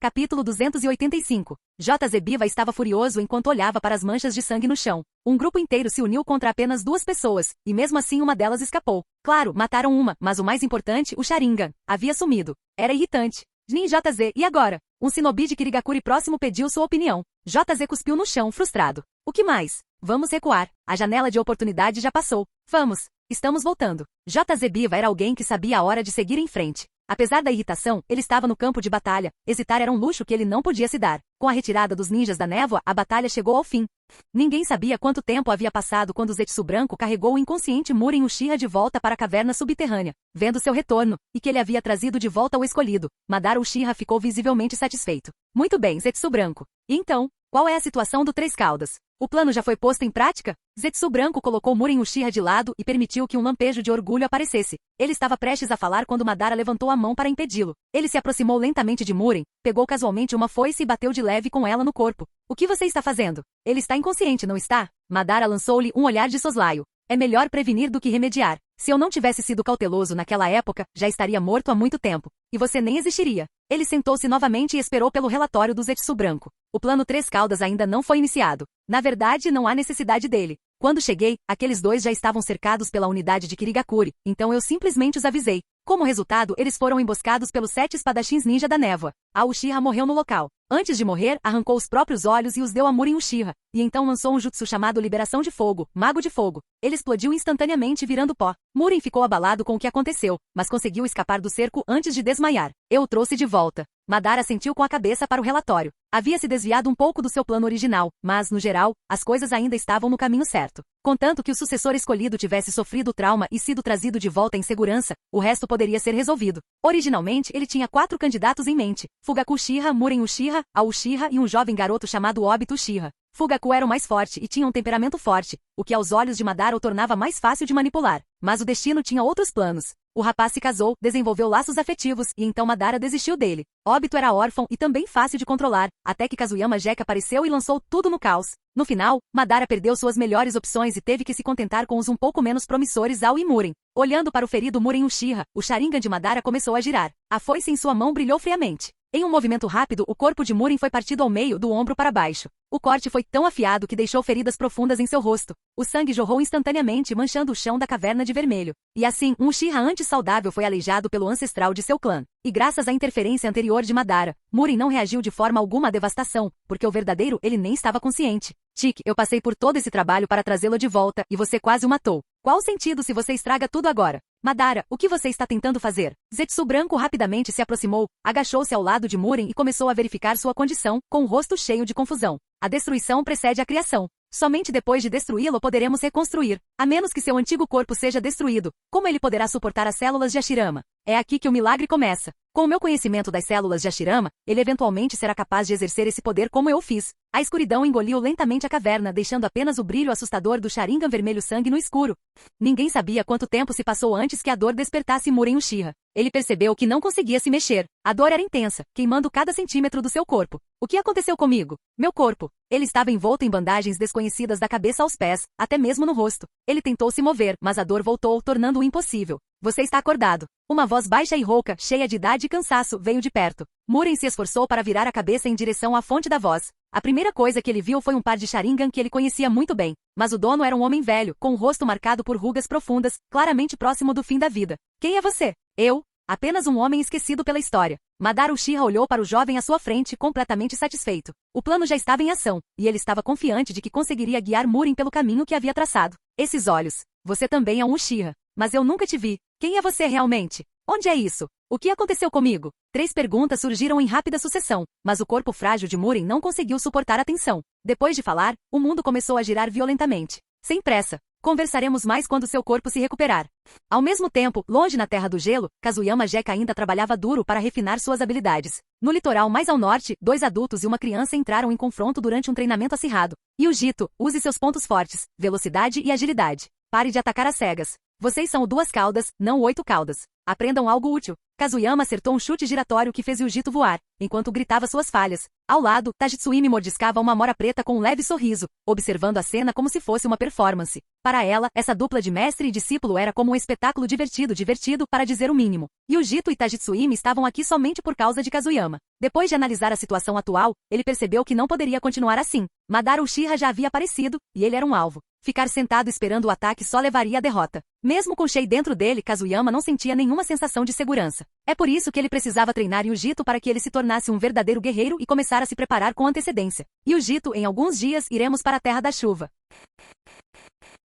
Capítulo 285. JZ Biva estava furioso enquanto olhava para as manchas de sangue no chão. Um grupo inteiro se uniu contra apenas 2 pessoas, e mesmo assim uma delas escapou. Claro, mataram uma, mas o mais importante, o Sharingan, havia sumido. Era irritante. Nin JZ, e agora? Um shinobi de Kirigakuri próximo pediu sua opinião. JZ cuspiu no chão, frustrado. O que mais? Vamos recuar. A janela de oportunidade já passou. Vamos. Estamos voltando. JZ Biva era alguém que sabia a hora de seguir em frente. Apesar da irritação, ele estava no campo de batalha. Hesitar era um luxo que ele não podia se dar. Com a retirada dos ninjas da névoa, a batalha chegou ao fim. Ninguém sabia quanto tempo havia passado quando Zetsu branco carregou o inconsciente Muren Uchiha de volta para a caverna subterrânea, vendo seu retorno, e que ele havia trazido de volta o escolhido. Madara Uchiha ficou visivelmente satisfeito. Muito bem, Zetsu branco. E então, qual é a situação do Três Caudas? O plano já foi posto em prática? Zetsu branco colocou Muren Uchiha de lado e permitiu que um lampejo de orgulho aparecesse. Ele estava prestes a falar quando Madara levantou a mão para impedi-lo. Ele se aproximou lentamente de Muren, pegou casualmente uma foice e bateu de leve com ela no corpo. O que você está fazendo? Ele está inconsciente, não está? Madara lançou-lhe um olhar de soslaio. É melhor prevenir do que remediar. Se eu não tivesse sido cauteloso naquela época, já estaria morto há muito tempo. E você nem existiria. Ele sentou-se novamente e esperou pelo relatório do Zetsu branco. O plano Três Caudas ainda não foi iniciado. Na verdade, não há necessidade dele. Quando cheguei, aqueles 2 já estavam cercados pela unidade de Kirigakuri, então eu simplesmente os avisei. Como resultado, eles foram emboscados pelos 7 espadachins ninja da névoa. A Uchiha morreu no local. Antes de morrer, arrancou os próprios olhos e os deu a Muren Uchiha, e então lançou um jutsu chamado Liberação de Fogo, Mago de Fogo. Ele explodiu instantaneamente virando pó. Muren ficou abalado com o que aconteceu, mas conseguiu escapar do cerco antes de desmaiar. Eu o trouxe de volta. Madara sentiu com a cabeça para o relatório. Havia se desviado um pouco do seu plano original, mas, no geral, as coisas ainda estavam no caminho certo. Contanto que o sucessor escolhido tivesse sofrido trauma e sido trazido de volta em segurança, o resto poderia ser resolvido. Originalmente, ele tinha 4 candidatos em mente: Fugaku Uchiha, Muren Uchiha, a Uchiha e um jovem garoto chamado Obito Uchiha. Fugaku era o mais forte e tinha um temperamento forte, o que aos olhos de Madara o tornava mais fácil de manipular. Mas o destino tinha outros planos. O rapaz se casou, desenvolveu laços afetivos e então Madara desistiu dele. Obito era órfão e também fácil de controlar, até que Kazuyama Jack apareceu e lançou tudo no caos. No final, Madara perdeu suas melhores opções e teve que se contentar com os um pouco menos promissores Ao e Muren. Olhando para o ferido Muren Uchiha, o Sharingan de Madara começou a girar. A foice em sua mão brilhou friamente. Em um movimento rápido, o corpo de Muren foi partido ao meio, do ombro para baixo. O corte foi tão afiado que deixou feridas profundas em seu rosto. O sangue jorrou instantaneamente, manchando o chão da caverna de vermelho. E assim, um Uchiha antes saudável foi aleijado pelo ancestral de seu clã. E graças à interferência anterior de Madara, Murin não reagiu de forma alguma à devastação, porque o verdadeiro ele nem estava consciente. Tiki, eu passei por todo esse trabalho para trazê-lo de volta, e você quase o matou. Qual o sentido se você estraga tudo agora? Madara, o que você está tentando fazer? Zetsu Branco rapidamente se aproximou, agachou-se ao lado de Murin e começou a verificar sua condição, com o rosto cheio de confusão. A destruição precede a criação. Somente depois de destruí-lo poderemos reconstruir, a menos que seu antigo corpo seja destruído. Como ele poderá suportar as células de Hashirama? É aqui que o milagre começa. Com o meu conhecimento das células de Hashirama, ele eventualmente será capaz de exercer esse poder como eu fiz. A escuridão engoliu lentamente a caverna, deixando apenas o brilho assustador do Sharingan vermelho sangue no escuro. Ninguém sabia quanto tempo se passou antes que a dor despertasse Murin Uchiha. Ele percebeu que não conseguia se mexer. A dor era intensa, queimando cada centímetro do seu corpo. O que aconteceu comigo? Meu corpo. Ele estava envolto em bandagens desconhecidas da cabeça aos pés, até mesmo no rosto. Ele tentou se mover, mas a dor voltou, tornando-o impossível. Você está acordado. Uma voz baixa e rouca, cheia de idade e cansaço, veio de perto. Murin se esforçou para virar a cabeça em direção à fonte da voz. A primeira coisa que ele viu foi um par de Sharingan que ele conhecia muito bem, mas o dono era um homem velho, com o rosto marcado por rugas profundas, claramente próximo do fim da vida. Quem é você? Eu? Apenas um homem esquecido pela história. Madara Uchiha olhou para o jovem à sua frente, completamente satisfeito. O plano já estava em ação, e ele estava confiante de que conseguiria guiar Murin pelo caminho que havia traçado. Esses olhos. Você também é um Uchiha. Mas eu nunca te vi. Quem é você realmente? Onde é isso? O que aconteceu comigo? 3 perguntas surgiram em rápida sucessão, mas o corpo frágil de Murin não conseguiu suportar a tensão. Depois de falar, o mundo começou a girar violentamente. Sem pressa. Conversaremos mais quando seu corpo se recuperar. Ao mesmo tempo, longe na Terra do Gelo, Kazuyama Jeka ainda trabalhava duro para refinar suas habilidades. No litoral mais ao norte, 2 adultos e uma criança entraram em confronto durante um treinamento acirrado. Yujito, use seus pontos fortes, velocidade e agilidade. Pare de atacar às cegas. Vocês são o 2 caudas, não o 8 caudas. Aprendam algo útil. Kazuyama acertou um chute giratório que fez Yujito voar, enquanto gritava suas falhas. Ao lado, Tajitsuimi mordiscava uma mora preta com um leve sorriso, observando a cena como se fosse uma performance. Para ela, essa dupla de mestre e discípulo era como um espetáculo divertido para dizer o mínimo. Yujito e Tajitsuimi estavam aqui somente por causa de Kazuyama. Depois de analisar a situação atual, ele percebeu que não poderia continuar assim. Madara Uchiha já havia aparecido, e ele era um alvo. Ficar sentado esperando o ataque só levaria à derrota. Mesmo com Shei dentro dele, Kazuyama não sentia nenhuma sensação de segurança. É por isso que ele precisava treinar Yujito para que ele se tornasse um verdadeiro guerreiro e começar a se preparar com antecedência. Yujito, em alguns dias, iremos para a Terra da Chuva.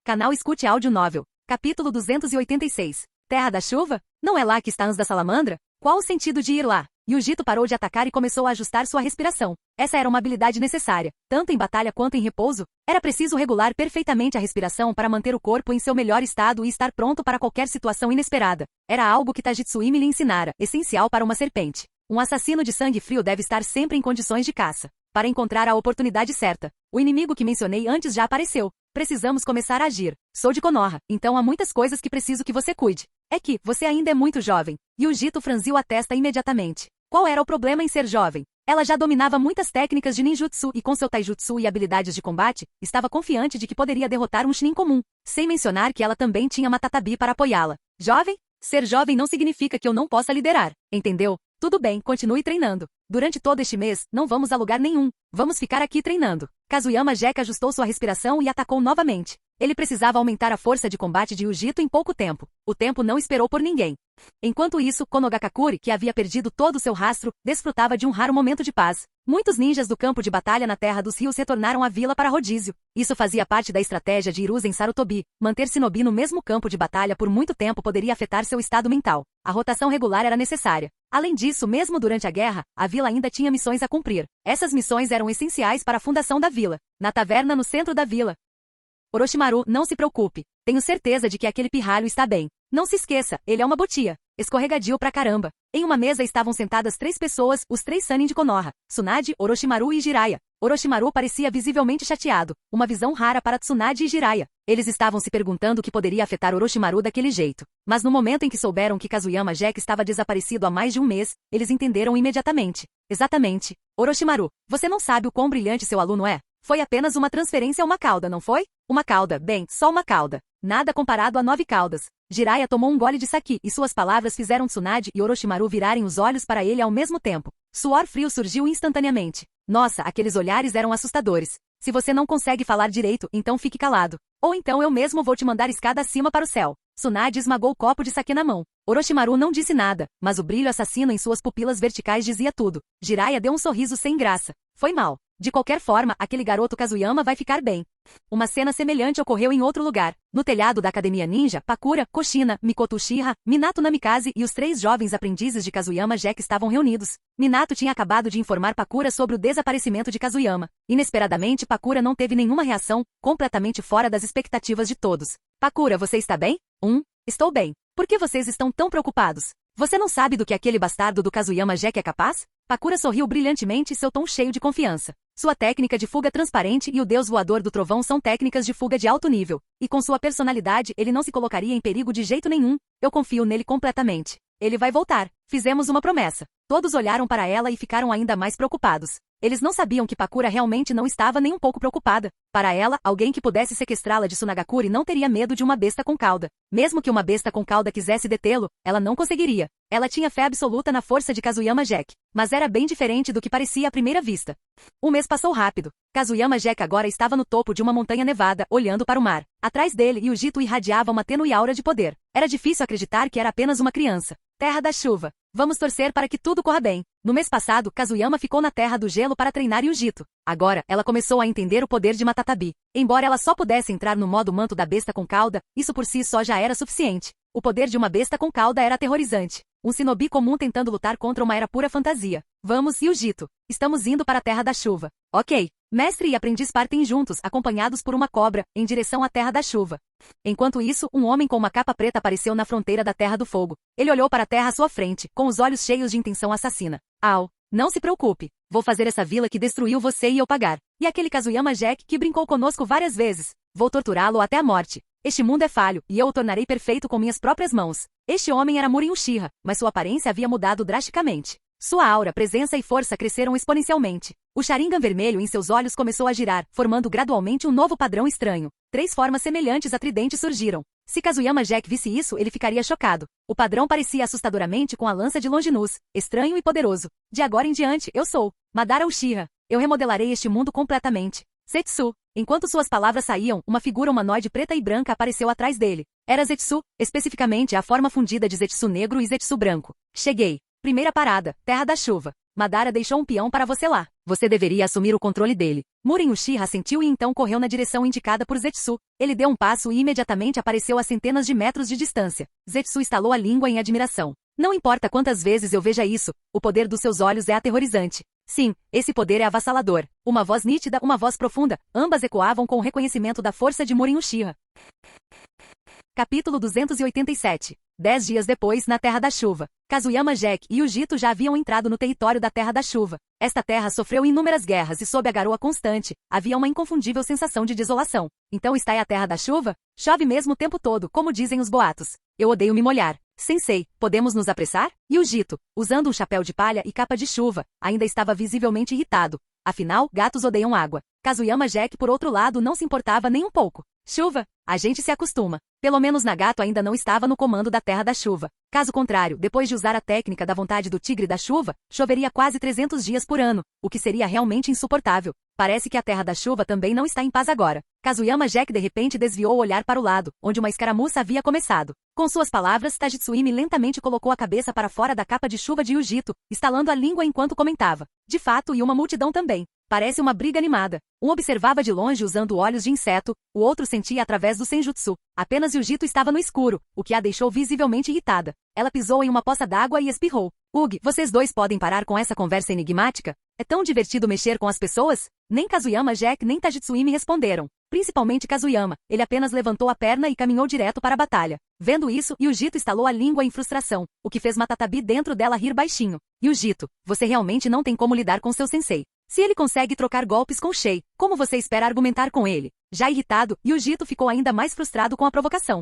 Canal Escute Áudio Novel. Capítulo 286. Terra da Chuva? Não é lá que está Ans da Salamandra? Qual o sentido de ir lá? Yujito parou de atacar e começou a ajustar sua respiração. Essa era uma habilidade necessária, tanto em batalha quanto em repouso. Era preciso regular perfeitamente a respiração para manter o corpo em seu melhor estado e estar pronto para qualquer situação inesperada. Era algo que Tajitsuimi lhe ensinara, essencial para uma serpente. Um assassino de sangue frio deve estar sempre em condições de caça, para encontrar a oportunidade certa. O inimigo que mencionei antes já apareceu. Precisamos começar a agir. Sou de Konoha, então há muitas coisas que preciso que você cuide. É que, você ainda é muito jovem. Yujito franziu a testa imediatamente. Qual era o problema em ser jovem? Ela já dominava muitas técnicas de ninjutsu e com seu taijutsu e habilidades de combate, estava confiante de que poderia derrotar um Chunin comum. Sem mencionar que ela também tinha Matatabi para apoiá-la. Jovem? Ser jovem não significa que eu não possa liderar. Entendeu? Tudo bem, continue treinando. Durante todo este mês, não vamos a lugar nenhum. Vamos ficar aqui treinando. Kazuyama Jeka ajustou sua respiração e atacou novamente. Ele precisava aumentar a força de combate de Yujito em pouco tempo. O tempo não esperou por ninguém. Enquanto isso, Konogakakuri, que havia perdido todo o seu rastro, desfrutava de um raro momento de paz. Muitos ninjas do campo de batalha na Terra dos Rios retornaram à vila para rodízio. Isso fazia parte da estratégia de Hiruzen Sarutobi. Manter Shinobi no mesmo campo de batalha por muito tempo poderia afetar seu estado mental. A rotação regular era necessária. Além disso, mesmo durante a guerra, a vila ainda tinha missões a cumprir. Essas missões eram essenciais para a fundação da vila. Na taverna no centro da vila. Orochimaru, não se preocupe. Tenho certeza de que aquele pirralho está bem. Não se esqueça, ele é uma botia. Escorregadio pra caramba. Em uma mesa estavam sentadas 3 pessoas, os 3 Sannin de Konoha. Tsunade, Orochimaru e Jiraiya. Orochimaru parecia visivelmente chateado. Uma visão rara para Tsunade e Jiraiya. Eles estavam se perguntando o que poderia afetar Orochimaru daquele jeito. Mas no momento em que souberam que Kazuyama Jeka estava desaparecido há mais de um mês, eles entenderam imediatamente. Exatamente. Orochimaru, você não sabe o quão brilhante seu aluno é? Foi apenas uma transferência a uma cauda, não foi? Uma cauda, bem, só uma cauda. Nada comparado a 9 caudas. Jiraiya tomou um gole de saki e suas palavras fizeram Tsunade e Orochimaru virarem os olhos para ele ao mesmo tempo. Suor frio surgiu instantaneamente. Nossa, aqueles olhares eram assustadores. Se você não consegue falar direito, então fique calado. Ou então eu mesmo vou te mandar escada acima para o céu. Tsunade esmagou o copo de saque na mão. Orochimaru não disse nada, mas o brilho assassino em suas pupilas verticais dizia tudo. Jiraiya deu um sorriso sem graça. Foi mal. De qualquer forma, aquele garoto Kazuyama vai ficar bem. Uma cena semelhante ocorreu em outro lugar. No telhado da Academia Ninja, Pakura, Kushina, Mikoto Uchiha, Minato Namikaze e os 3 jovens aprendizes de Kazuyama Jack estavam reunidos. Minato tinha acabado de informar Pakura sobre o desaparecimento de Kazuyama. Inesperadamente, Pakura não teve nenhuma reação, completamente fora das expectativas de todos. Pakura, você está bem? Estou bem. Por que vocês estão tão preocupados? Você não sabe do que aquele bastardo do Kazuyama Jack é capaz? Pakura sorriu brilhantemente e seu tom cheio de confiança. Sua técnica de fuga transparente e o deus voador do trovão são técnicas de fuga de alto nível, e com sua personalidade ele não se colocaria em perigo de jeito nenhum. Eu confio nele completamente. Ele vai voltar. Fizemos uma promessa. Todos olharam para ela e ficaram ainda mais preocupados. Eles não sabiam que Pakura realmente não estava nem um pouco preocupada. Para ela, alguém que pudesse sequestrá-la de Tsunagakure não teria medo de uma besta com cauda. Mesmo que uma besta com cauda quisesse detê-lo, ela não conseguiria. Ela tinha fé absoluta na força de Kazuyama Jack. Mas era bem diferente do que parecia à primeira vista. O mês passou rápido. Kazuyama Jack agora estava no topo de uma montanha nevada, olhando para o mar. Atrás dele, Yujito irradiava uma tênue aura de poder. Era difícil acreditar que era apenas uma criança. Terra da Chuva. Vamos torcer para que tudo corra bem. No mês passado, Kazuyama ficou na Terra do Gelo para treinar Yujito. Agora, ela começou a entender o poder de Matatabi. Embora ela só pudesse entrar no modo manto da besta com cauda, isso por si só já era suficiente. O poder de uma besta com cauda era aterrorizante. Um shinobi comum tentando lutar contra uma era pura fantasia. Vamos, Yujito. Estamos indo para a Terra da Chuva. Ok. Mestre e aprendiz partem juntos, acompanhados por uma cobra, em direção à Terra da Chuva. Enquanto isso, um homem com uma capa preta apareceu na fronteira da Terra do Fogo. Ele olhou para a terra à sua frente, com os olhos cheios de intenção assassina. Au. Não se preocupe. Vou fazer essa vila que destruiu você e eu pagar. E aquele Kazuyama Jack que brincou conosco várias vezes. Vou torturá-lo até a morte. Este mundo é falho, e eu o tornarei perfeito com minhas próprias mãos. Este homem era Murin Uchiha, mas sua aparência havia mudado drasticamente. Sua aura, presença e força cresceram exponencialmente. O Sharingan vermelho em seus olhos começou a girar, formando gradualmente um novo padrão estranho. 3 formas semelhantes a tridentes surgiram. Se Kazuyama Jack visse isso, ele ficaria chocado. O padrão parecia assustadoramente com a lança de Longinus, estranho e poderoso. De agora em diante, eu sou Madara Uchiha. Eu remodelarei este mundo completamente. Zetsu. Enquanto suas palavras saíam, uma figura humanoide preta e branca apareceu atrás dele. Era Zetsu, especificamente a forma fundida de Zetsu negro e Zetsu branco. Cheguei. Primeira parada, Terra da Chuva. Madara deixou um peão para você lá. Você deveria assumir o controle dele. Murin Uchiha assentiu e então correu na direção indicada por Zetsu. Ele deu um passo e imediatamente apareceu a centenas de metros de distância. Zetsu estalou a língua em admiração. Não importa quantas vezes eu veja isso, o poder dos seus olhos é aterrorizante. Sim, esse poder é avassalador. Uma voz nítida, uma voz profunda, ambas ecoavam com o reconhecimento da força de Murin Uchiha. Capítulo 287. 10 dias depois, na Terra da Chuva. Kazuyama Jack e Yujito já haviam entrado no território da Terra da Chuva. Esta terra sofreu inúmeras guerras e sob a garoa constante, havia uma inconfundível sensação de desolação. Então está aí a Terra da Chuva? Chove mesmo o tempo todo, como dizem os boatos. Eu odeio me molhar. Sensei, podemos nos apressar? Yujito, usando um chapéu de palha e capa de chuva, ainda estava visivelmente irritado. Afinal, gatos odeiam água. Kazuyama Jack, por outro lado, não se importava nem um pouco. Chuva? A gente se acostuma. Pelo menos Nagato ainda não estava no comando da Terra da Chuva. Caso contrário, depois de usar a técnica da vontade do Tigre da Chuva, choveria quase 300 dias por ano, o que seria realmente insuportável. Parece que a Terra da Chuva também não está em paz agora. Kazuyama Jack de repente desviou o olhar para o lado, onde uma escaramuça havia começado. Com suas palavras, Tajitsuimi lentamente colocou a cabeça para fora da capa de chuva de Yujito, estalando a língua enquanto comentava. De fato, e uma multidão também. Parece uma briga animada. Um observava de longe usando olhos de inseto, o outro sentia através do senjutsu. Apenas Yujito estava no escuro, o que a deixou visivelmente irritada. Ela pisou em uma poça d'água e espirrou. Ugh, vocês dois podem parar com essa conversa enigmática? É tão divertido mexer com as pessoas? Nem Kazuyama Jack nem Tajitsuimi responderam. Principalmente Kazuyama. Ele apenas levantou a perna e caminhou direto para a batalha. Vendo isso, Yujito estalou a língua em frustração, o que fez Matatabi dentro dela rir baixinho. Yujito, você realmente não tem como lidar com seu sensei. Se ele consegue trocar golpes com Shei, como você espera argumentar com ele? Já irritado, Yujito ficou ainda mais frustrado com a provocação.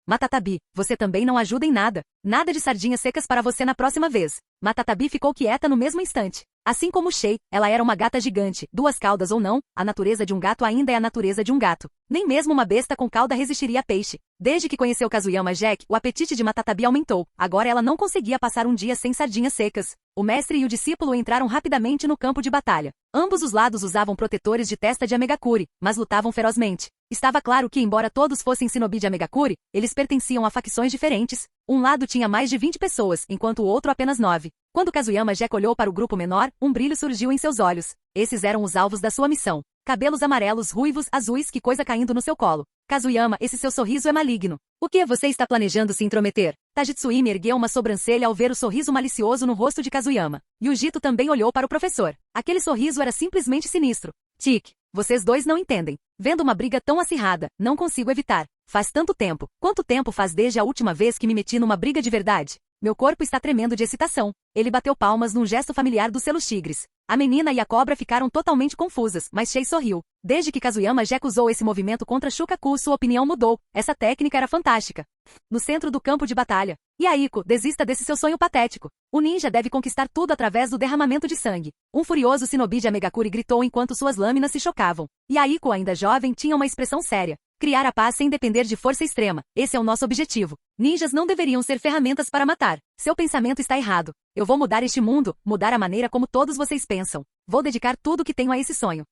Matatabi, você também não ajuda em nada. Nada de sardinhas secas para você na próxima vez. Matatabi ficou quieta no mesmo instante. Assim como Shei, ela era uma gata gigante, duas caudas ou não, a natureza de um gato ainda é a natureza de um gato. Nem mesmo uma besta com cauda resistiria a peixe. Desde que conheceu Kazuyama Jack, o apetite de Matatabi aumentou. Agora ela não conseguia passar um dia sem sardinhas secas. O mestre e o discípulo entraram rapidamente no campo de batalha. Ambos os lados usavam protetores de testa de Amegakure, mas lutavam ferozmente. Estava claro que, embora todos fossem shinobi de Amegakure, eles pertenciam a facções diferentes. Um lado tinha mais de 20 pessoas, enquanto o outro apenas 9. Quando Kazuyama Jack olhou para o grupo menor, um brilho surgiu em seus olhos. Esses eram os alvos da sua missão. Cabelos amarelos, ruivos, azuis, que coisa caindo no seu colo. Kazuyama, esse seu sorriso é maligno. O que você está planejando se intrometer? Tajitsuhime ergueu uma sobrancelha ao ver o sorriso malicioso no rosto de Kazuyama. Yujito também olhou para o professor. Aquele sorriso era simplesmente sinistro. Tic, vocês dois não entendem. Vendo uma briga tão acirrada, não consigo evitar. Faz tanto tempo. Quanto tempo faz desde a última vez que me meti numa briga de verdade? Meu corpo está tremendo de excitação. Ele bateu palmas num gesto familiar dos selos tigres. A menina e a cobra ficaram totalmente confusas, mas Shei sorriu. Desde que Kazuyama Jack usou esse movimento contra Shukaku, sua opinião mudou. Essa técnica era fantástica. No centro do campo de batalha. Yaiko, desista desse seu sonho patético. O ninja deve conquistar tudo através do derramamento de sangue. Um furioso shinobi de Amegakure gritou enquanto suas lâminas se chocavam. Yaiko, ainda jovem, tinha uma expressão séria. Criar a paz sem depender de força extrema. Esse é o nosso objetivo. Ninjas não deveriam ser ferramentas para matar. Seu pensamento está errado. Eu vou mudar este mundo, mudar a maneira como todos vocês pensam. Vou dedicar tudo o que tenho a esse sonho.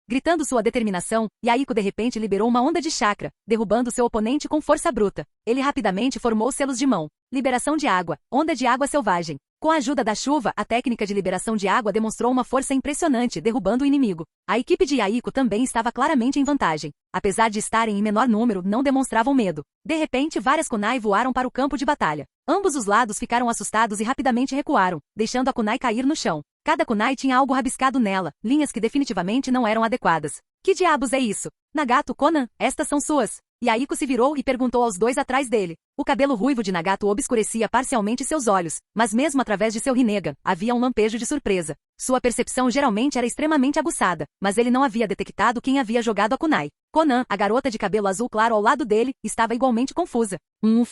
Gritando sua determinação, Yaiko de repente liberou uma onda de chakra, derrubando seu oponente com força bruta. Ele rapidamente formou selos de mão. Liberação de água, onda de água selvagem. Com a ajuda da chuva, a técnica de liberação de água demonstrou uma força impressionante, derrubando o inimigo. A equipe de Yaiko também estava claramente em vantagem. Apesar de estarem em menor número, não demonstravam medo. De repente, várias kunai voaram para o campo de batalha. Ambos os lados ficaram assustados e rapidamente recuaram, deixando a kunai cair no chão. Cada kunai tinha algo rabiscado nela, linhas que definitivamente não eram adequadas. Que diabos é isso? Nagato, Conan, estas são suas. Yaiko se virou e perguntou aos dois atrás dele. O cabelo ruivo de Nagato obscurecia parcialmente seus olhos, mas mesmo através de seu rinnegan, havia um lampejo de surpresa. Sua percepção geralmente era extremamente aguçada, mas ele não havia detectado quem havia jogado a kunai. Conan, a garota de cabelo azul claro ao lado dele, estava igualmente confusa.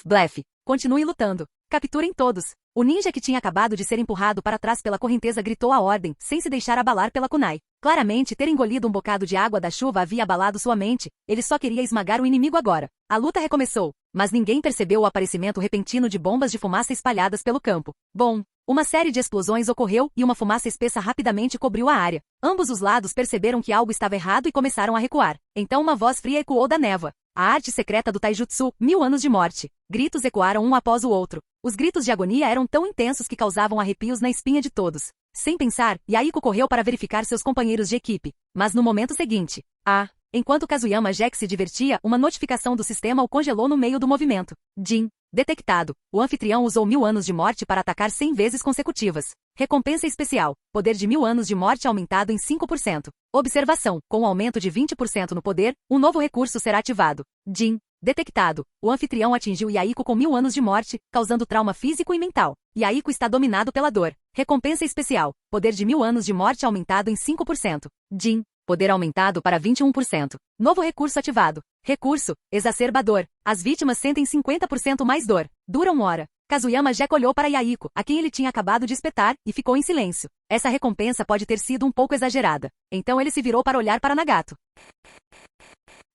Blefe. Continue lutando. Capturem todos. O ninja que tinha acabado de ser empurrado para trás pela correnteza gritou a ordem, sem se deixar abalar pela kunai. Claramente, ter engolido um bocado de água da chuva havia abalado sua mente. Ele só queria esmagar o inimigo agora. A luta recomeçou, mas ninguém percebeu o aparecimento repentino de bombas de fumaça espalhadas pelo campo. Bom, uma série de explosões ocorreu e uma fumaça espessa rapidamente cobriu a área. Ambos os lados perceberam que algo estava errado e começaram a recuar. Então uma voz fria ecoou da névoa. A arte secreta do Taijutsu, 1000 anos de morte. Gritos ecoaram um após o outro. Os gritos de agonia eram tão intensos que causavam arrepios na espinha de todos. Sem pensar, Yaiko correu para verificar seus companheiros de equipe. Mas no momento seguinte, enquanto Kazuyama Jack se divertia, uma notificação do sistema o congelou no meio do movimento. Jin. Detectado. O anfitrião usou 1000 anos de morte para atacar 100 vezes consecutivas. Recompensa especial. Poder de 1000 anos de morte aumentado em 5%. Observação. Com o aumento de 20% no poder, um novo recurso será ativado. Jin. Detectado. O anfitrião atingiu Yaiko com 1000 anos de morte, causando trauma físico e mental. Yaiko está dominado pela dor. Recompensa especial. Poder de 1000 anos de morte aumentado em 5%. Jin. Poder aumentado para 21%. Novo recurso ativado. Recurso. Exacerbador. As vítimas sentem 50% mais dor. Dura 1 hora. Kazuyama Jack olhou para Yaiko, a quem ele tinha acabado de espetar, e ficou em silêncio. Essa recompensa pode ter sido um pouco exagerada. Então ele se virou para olhar para Nagato.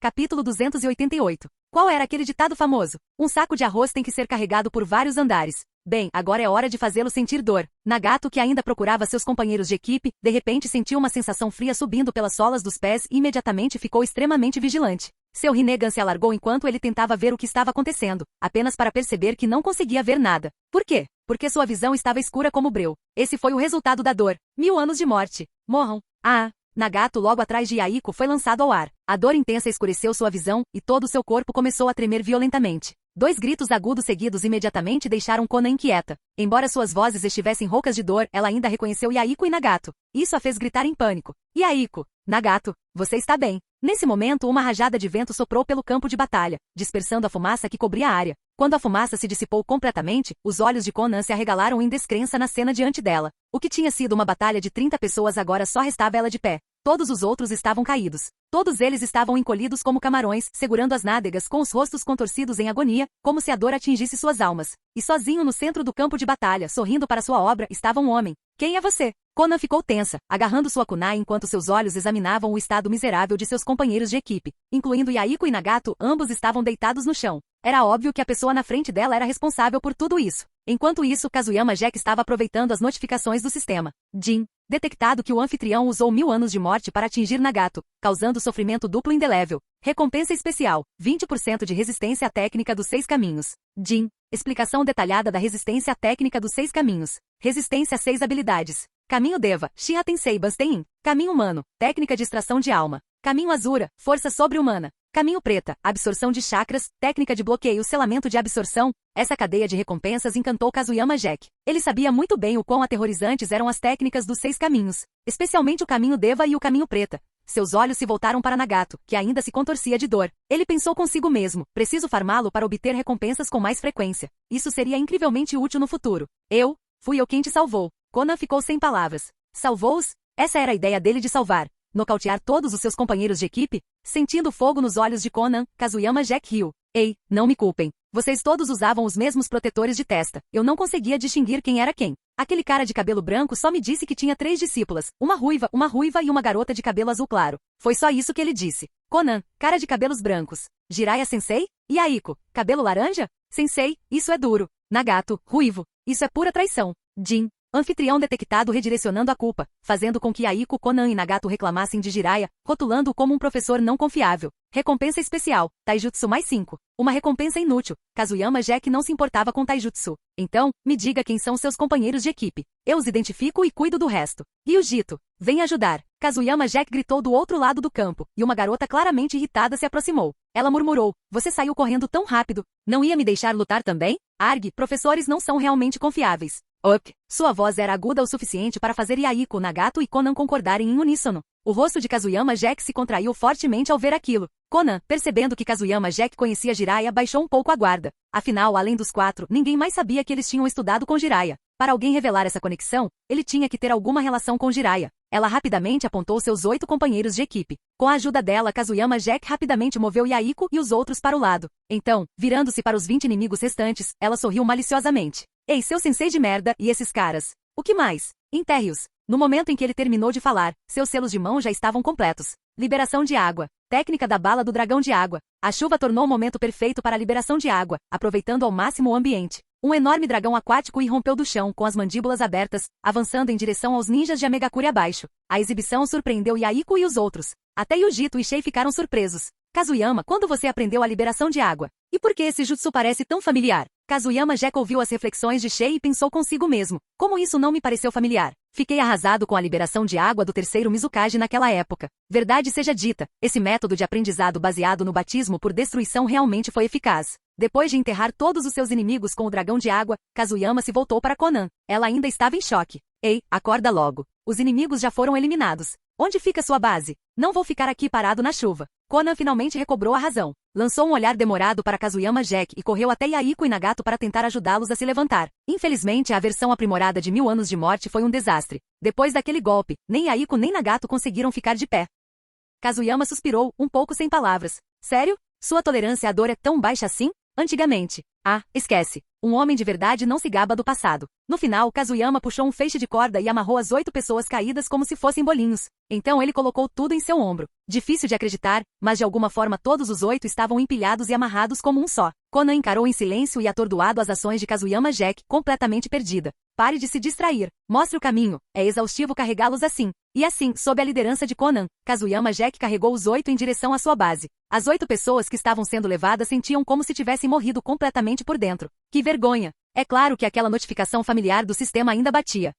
Capítulo 288. Qual era aquele ditado famoso? Um saco de arroz tem que ser carregado por vários andares. Bem, agora é hora de fazê-lo sentir dor. Nagato, que ainda procurava seus companheiros de equipe, de repente sentiu uma sensação fria subindo pelas solas dos pés e imediatamente ficou extremamente vigilante. Seu rinnegan se alargou enquanto ele tentava ver o que estava acontecendo, apenas para perceber que não conseguia ver nada. Por quê? Porque sua visão estava escura como breu. Esse foi o resultado da dor. 1000 anos de morte. Morram. Nagato, logo atrás de Yaiko, foi lançado ao ar. A dor intensa escureceu sua visão, e todo o seu corpo começou a tremer violentamente. 2 gritos agudos seguidos imediatamente deixaram Conan inquieta. Embora suas vozes estivessem roucas de dor, ela ainda reconheceu Yaiko e Nagato. Isso a fez gritar em pânico. Yaiko! Nagato! Você está bem? Nesse momento, uma rajada de vento soprou pelo campo de batalha, dispersando a fumaça que cobria a área. Quando a fumaça se dissipou completamente, os olhos de Conan se arregalaram em descrença na cena diante dela. O que tinha sido uma batalha de 30 pessoas agora só restava ela de pé. Todos os outros estavam caídos. Todos eles estavam encolhidos como camarões, segurando as nádegas com os rostos contorcidos em agonia, como se a dor atingisse suas almas. E sozinho no centro do campo de batalha, sorrindo para sua obra, estava um homem. Quem é você? Conan ficou tensa, agarrando sua kunai enquanto seus olhos examinavam o estado miserável de seus companheiros de equipe, incluindo Yaiko e Nagato, ambos estavam deitados no chão. Era óbvio que a pessoa na frente dela era responsável por tudo isso. Enquanto isso, Kazuyama Jack estava aproveitando as notificações do sistema. Jin, detectado que o anfitrião usou 1000 anos de morte para atingir Nagato, causando sofrimento duplo indelével. Recompensa especial, 20% de resistência à técnica dos 6 caminhos. Jin, explicação detalhada da resistência à técnica dos 6 caminhos. Resistência a 6 habilidades. Caminho Deva, Shin Tensei Banstein. Caminho Humano, técnica de extração de alma. Caminho Azura, força sobre-humana. Caminho Preta, absorção de chakras, técnica de bloqueio, selamento de absorção. Essa cadeia de recompensas encantou Kazuyama Jack. Ele sabia muito bem o quão aterrorizantes eram as técnicas dos 6 caminhos, especialmente o caminho Deva e o caminho Preta. Seus olhos se voltaram para Nagato, que ainda se contorcia de dor. Ele pensou consigo mesmo, preciso farmá-lo para obter recompensas com mais frequência. Isso seria incrivelmente útil no futuro. Fui eu quem te salvou. Conan ficou sem palavras. Salvou-os? Essa era a ideia dele de salvar. Nocautear todos os seus companheiros de equipe? Sentindo fogo nos olhos de Conan, Kazuyama Jack riu. Ei, não me culpem. Vocês todos usavam os mesmos protetores de testa. Eu não conseguia distinguir quem era quem. Aquele cara de cabelo branco só me disse que tinha 3 discípulas, uma ruiva e uma garota de cabelo azul claro. Foi só isso que ele disse. Conan, cara de cabelos brancos. Jiraiya Sensei? E Aiko, cabelo laranja? Sensei, isso é duro. Nagato, ruivo. Isso é pura traição. Jin, anfitrião detectado redirecionando a culpa, fazendo com que Aiko, Conan e Nagato reclamassem de Jiraiya, rotulando-o como um professor não confiável. Recompensa especial, Taijutsu mais 5. Uma recompensa inútil. Kazuyama Jack não se importava com Taijutsu. Então, me diga quem são seus companheiros de equipe. Eu os identifico e cuido do resto. Ryujito, vem ajudar. Kazuyama Jack gritou do outro lado do campo, e uma garota claramente irritada se aproximou. Ela murmurou, você saiu correndo tão rápido. Não ia me deixar lutar também? Arg, professores não são realmente confiáveis. Ok. Sua voz era aguda o suficiente para fazer Yaiko, Nagato e Conan concordarem em uníssono. O rosto de Kazuyama Jack se contraiu fortemente ao ver aquilo. Conan, percebendo que Kazuyama Jack conhecia Jiraiya, baixou um pouco a guarda. Afinal, além dos 4, ninguém mais sabia que eles tinham estudado com Jiraiya. Para alguém revelar essa conexão, ele tinha que ter alguma relação com Jiraiya. Ela rapidamente apontou seus 8 companheiros de equipe. Com a ajuda dela, Kazuyama Jack rapidamente moveu Yaiko e os outros para o lado. Então, virando-se para os 20 inimigos restantes, ela sorriu maliciosamente. Ei, seu sensei de merda, e esses caras? O que mais? Enterre-os. No momento em que ele terminou de falar, seus selos de mão já estavam completos. Liberação de água. Técnica da bala do dragão de água. A chuva tornou o momento perfeito para a liberação de água, aproveitando ao máximo o ambiente. Um enorme dragão aquático irrompeu do chão com as mandíbulas abertas, avançando em direção aos ninjas de Amegakure abaixo. A exibição surpreendeu Yaiko e os outros. Até Yujito e Shei ficaram surpresos. Kazuyama, quando você aprendeu a liberação de água? E por que esse jutsu parece tão familiar? Kazuyama Jack ouviu as reflexões de Shei e pensou consigo mesmo. Como isso não me pareceu familiar? Fiquei arrasado com a liberação de água do terceiro Mizukage naquela época. Verdade seja dita, esse método de aprendizado baseado no batismo por destruição realmente foi eficaz. Depois de enterrar todos os seus inimigos com o dragão de água, Kazuyama se voltou para Conan. Ela ainda estava em choque. Ei, acorda logo. Os inimigos já foram eliminados. Onde fica sua base? Não vou ficar aqui parado na chuva. Conan finalmente recobrou a razão. Lançou um olhar demorado para Kazuyama Jack e correu até Yaiko e Nagato para tentar ajudá-los a se levantar. Infelizmente, a versão aprimorada de 1000 anos de morte foi um desastre. Depois daquele golpe, nem Yaiko nem Nagato conseguiram ficar de pé. Kazuyama suspirou, um pouco sem palavras. Sério? Sua tolerância à dor é tão baixa assim? Antigamente. Esquece. Um homem de verdade não se gaba do passado. No final, Kazuyama puxou um feixe de corda e amarrou as 8 pessoas caídas como se fossem bolinhos. Então ele colocou tudo em seu ombro. Difícil de acreditar, mas de alguma forma todos os 8 estavam empilhados e amarrados como um só. Conan encarou em silêncio e atordoado as ações de Kazuyama Jack, completamente perdida. Pare de se distrair. Mostre o caminho. É exaustivo carregá-los assim. E assim, sob a liderança de Conan, Kazuyama Jack carregou os 8 em direção à sua base. As 8 pessoas que estavam sendo levadas sentiam como se tivessem morrido completamente por dentro. Que vergonha! É claro que aquela notificação familiar do sistema ainda batia.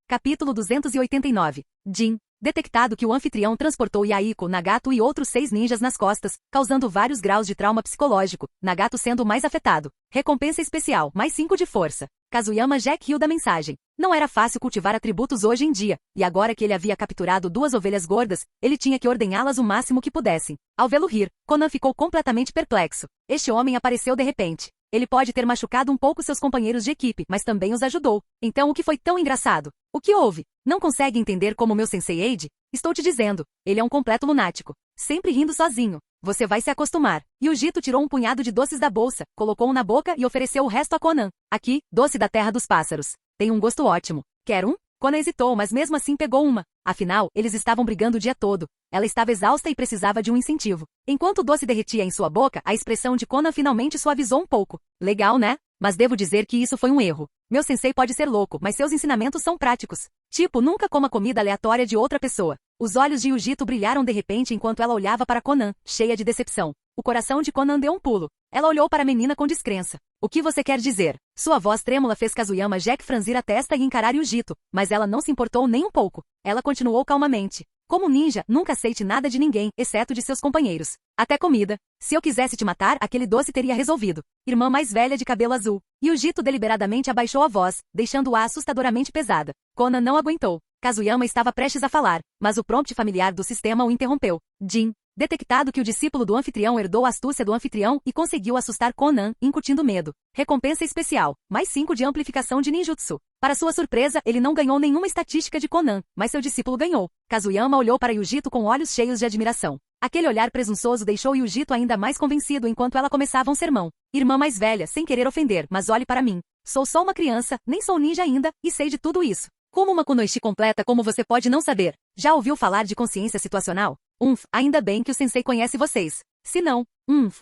Capítulo 289. Jin. Detectado que o anfitrião transportou Yaiko, Nagato e outros 6 ninjas nas costas, causando vários graus de trauma psicológico, Nagato sendo o mais afetado. Recompensa especial, mais 5 de força. Kazuyama Jack riu da mensagem. Não era fácil cultivar atributos hoje em dia, e agora que ele havia capturado 2 ovelhas gordas, ele tinha que ordenhá-las o máximo que pudessem. Ao vê-lo rir, Conan ficou completamente perplexo. Este homem apareceu de repente. Ele pode ter machucado um pouco seus companheiros de equipe, mas também os ajudou. Então o que foi tão engraçado? O que houve? Não consegue entender como meu sensei Eiji? Estou te dizendo, ele é um completo lunático. Sempre rindo sozinho. Você vai se acostumar. Yujito tirou um punhado de doces da bolsa, colocou-o na boca e ofereceu o resto a Conan. Aqui, doce da terra dos pássaros. Tem um gosto ótimo. Quer um? Conan hesitou, mas mesmo assim pegou uma. Afinal, eles estavam brigando o dia todo. Ela estava exausta e precisava de um incentivo. Enquanto o doce derretia em sua boca, a expressão de Conan finalmente suavizou um pouco. Legal, né? Mas devo dizer que isso foi um erro. Meu sensei pode ser louco, mas seus ensinamentos são práticos. Tipo, nunca coma comida aleatória de outra pessoa. Os olhos de Yujito brilharam de repente enquanto ela olhava para Conan, cheia de decepção. O coração de Conan deu um pulo. Ela olhou para a menina com descrença. O que você quer dizer? Sua voz trêmula fez Kazuyama Jack franzir a testa e encarar Yujito, mas ela não se importou nem um pouco. Ela continuou calmamente. Como ninja, nunca aceite nada de ninguém, exceto de seus companheiros. Até comida. Se eu quisesse te matar, aquele doce teria resolvido. Irmã mais velha de cabelo azul. Yujito deliberadamente abaixou a voz, deixando-a assustadoramente pesada. Conan não aguentou. Kazuyama estava prestes a falar, mas o prompt familiar do sistema o interrompeu. Jin. Detectado que o discípulo do anfitrião herdou a astúcia do anfitrião e conseguiu assustar Conan, incutindo medo. Recompensa especial, mais 5 de amplificação de ninjutsu. Para sua surpresa, ele não ganhou nenhuma estatística de Conan, mas seu discípulo ganhou. Kazuyama olhou para Yujito com olhos cheios de admiração. Aquele olhar presunçoso deixou Yujito ainda mais convencido enquanto ela começava um sermão. Irmã mais velha, sem querer ofender, mas olhe para mim. Sou só uma criança, nem sou ninja ainda, e sei de tudo isso. Como uma kunoichi completa, como você pode não saber? Já ouviu falar de consciência situacional? Ainda bem que o sensei conhece vocês. Se não,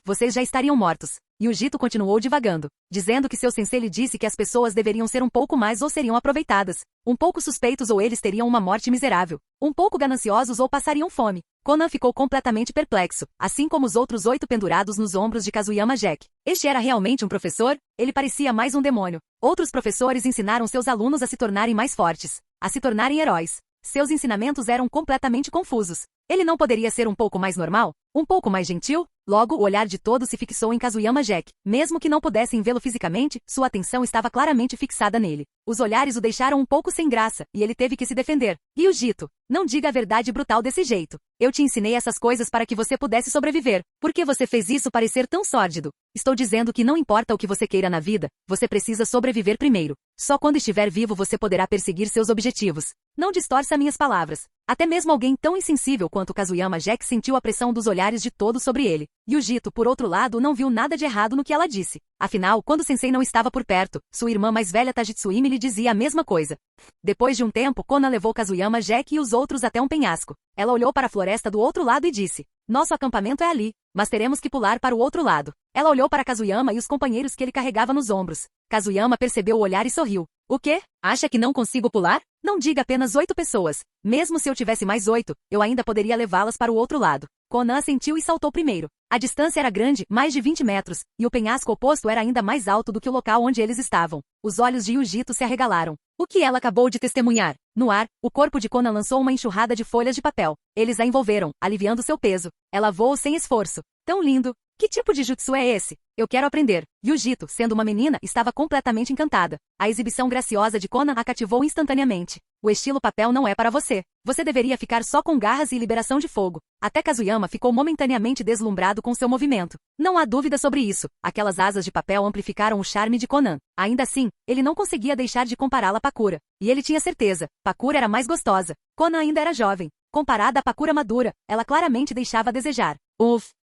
vocês já estariam mortos. Yujito continuou divagando, dizendo que seu sensei lhe disse que as pessoas deveriam ser um pouco mais ou seriam aproveitadas. Um pouco suspeitos ou eles teriam uma morte miserável. Um pouco gananciosos ou passariam fome. Conan ficou completamente perplexo, assim como os outros 8 pendurados nos ombros de Kazuyama Jack. Este era realmente um professor? Ele parecia mais um demônio. Outros professores ensinaram seus alunos a se tornarem mais fortes, a se tornarem heróis. Seus ensinamentos eram completamente confusos. Ele não poderia ser um pouco mais normal? Um pouco mais gentil? Logo, o olhar de todos se fixou em Kazuyama Jack. Mesmo que não pudessem vê-lo fisicamente, sua atenção estava claramente fixada nele. Os olhares o deixaram um pouco sem graça, e ele teve que se defender. Yujito, não diga a verdade brutal desse jeito. Eu te ensinei essas coisas para que você pudesse sobreviver. Por que você fez isso parecer tão sórdido? Estou dizendo que não importa o que você queira na vida, você precisa sobreviver primeiro. Só quando estiver vivo você poderá perseguir seus objetivos. Não distorça minhas palavras. Até mesmo alguém tão insensível quanto Kazuyama Jack sentiu a pressão dos olhares de todos sobre ele. Yujito, por outro lado, não viu nada de errado no que ela disse. Afinal, quando Sensei não estava por perto, sua irmã mais velha Tajitsuimi lhe dizia a mesma coisa. Depois de um tempo, Conan levou Kazuyama Jack e os outros até um penhasco. Ela olhou para a floresta do outro lado e disse: "Nosso acampamento é ali, mas teremos que pular para o outro lado." Ela olhou para Kazuyama e os companheiros que ele carregava nos ombros. Kazuyama percebeu o olhar e sorriu. "O quê? Acha que não consigo pular? Não diga apenas 8 pessoas. Mesmo se eu tivesse mais 8, eu ainda poderia levá-las para o outro lado." Conan assentiu e saltou primeiro. A distância era grande, mais de 20 metros, e o penhasco oposto era ainda mais alto do que o local onde eles estavam. Os olhos de Yujito se arregalaram. O que ela acabou de testemunhar? No ar, o corpo de Conan lançou uma enxurrada de folhas de papel. Eles a envolveram, aliviando seu peso. Ela voou sem esforço. Tão lindo! Que tipo de jutsu é esse? Eu quero aprender. Yujito, sendo uma menina, estava completamente encantada. A exibição graciosa de Conan a cativou instantaneamente. O estilo papel não é para você. Você deveria ficar só com garras e liberação de fogo. Até Kazuyama ficou momentaneamente deslumbrado com seu movimento. Não há dúvida sobre isso. Aquelas asas de papel amplificaram o charme de Conan. Ainda assim, ele não conseguia deixar de compará-la a Pakura. E ele tinha certeza. Pakura era mais gostosa. Conan ainda era jovem. Comparada a Pakura madura, ela claramente deixava a desejar.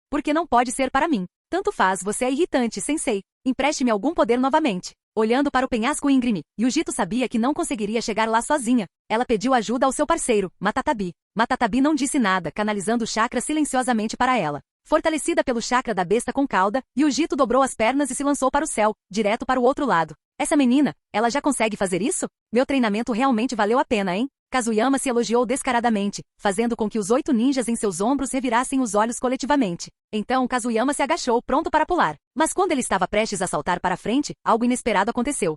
Porque não pode ser para mim. Tanto faz, você é irritante, sensei. Empreste-me algum poder novamente. Olhando para o penhasco íngreme, Yujito sabia que não conseguiria chegar lá sozinha. Ela pediu ajuda ao seu parceiro, Matatabi. Matatabi não disse nada, canalizando o chakra silenciosamente para ela. Fortalecida pelo chakra da besta com cauda, Yujito dobrou as pernas e se lançou para o céu, direto para o outro lado. Essa menina, ela já consegue fazer isso? Meu treinamento realmente valeu a pena, hein? Kazuyama se elogiou descaradamente, fazendo com que os 8 ninjas em seus ombros revirassem os olhos coletivamente. Então Kazuyama se agachou, pronto para pular. Mas quando ele estava prestes a saltar para frente, algo inesperado aconteceu.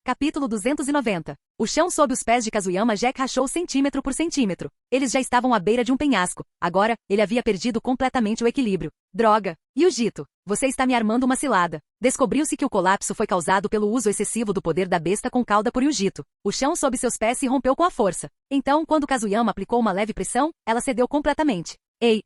Capítulo 290. O chão sob os pés de Kazuyama Jack rachou centímetro por centímetro. Eles já estavam à beira de um penhasco. Agora, ele havia perdido completamente o equilíbrio. Droga! Yujito, você está me armando uma cilada. Descobriu-se que o colapso foi causado pelo uso excessivo do poder da besta com cauda por Yujito. O chão sob seus pés se rompeu com a força. Então, quando Kazuyama aplicou uma leve pressão, ela cedeu completamente. Ei,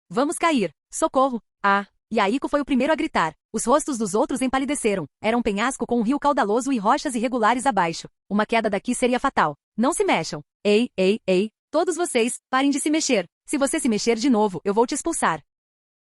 vamos cair. Socorro! Ah! Yaiko foi o primeiro a gritar. Os rostos dos outros empalideceram. Era um penhasco com um rio caudaloso e rochas irregulares abaixo. Uma queda daqui seria fatal. Não se mexam. Ei, ei, ei. Todos vocês, parem de se mexer. Se você se mexer de novo, eu vou te expulsar.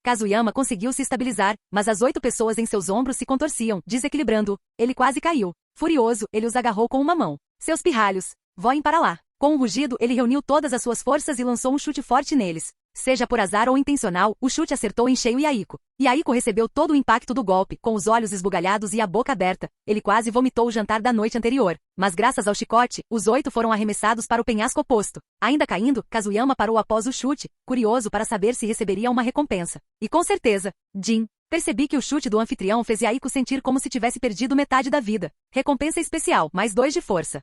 Kazuyama conseguiu se estabilizar, mas as 8 pessoas em seus ombros se contorciam, desequilibrando-o. Ele quase caiu. Furioso, ele os agarrou com uma mão. Seus pirralhos. Voem para lá. Com um rugido, ele reuniu todas as suas forças e lançou um chute forte neles. Seja por azar ou intencional, o chute acertou em cheio Yaiko. Yaiko recebeu todo o impacto do golpe, com os olhos esbugalhados e a boca aberta. Ele quase vomitou o jantar da noite anterior. Mas graças ao chicote, os 8 foram arremessados para o penhasco oposto. Ainda caindo, Kazuyama parou após o chute, curioso para saber se receberia uma recompensa. E com certeza, Jin. Percebi que o chute do anfitrião fez Yaiko sentir como se tivesse perdido metade da vida. Recompensa especial, mais 2 de força.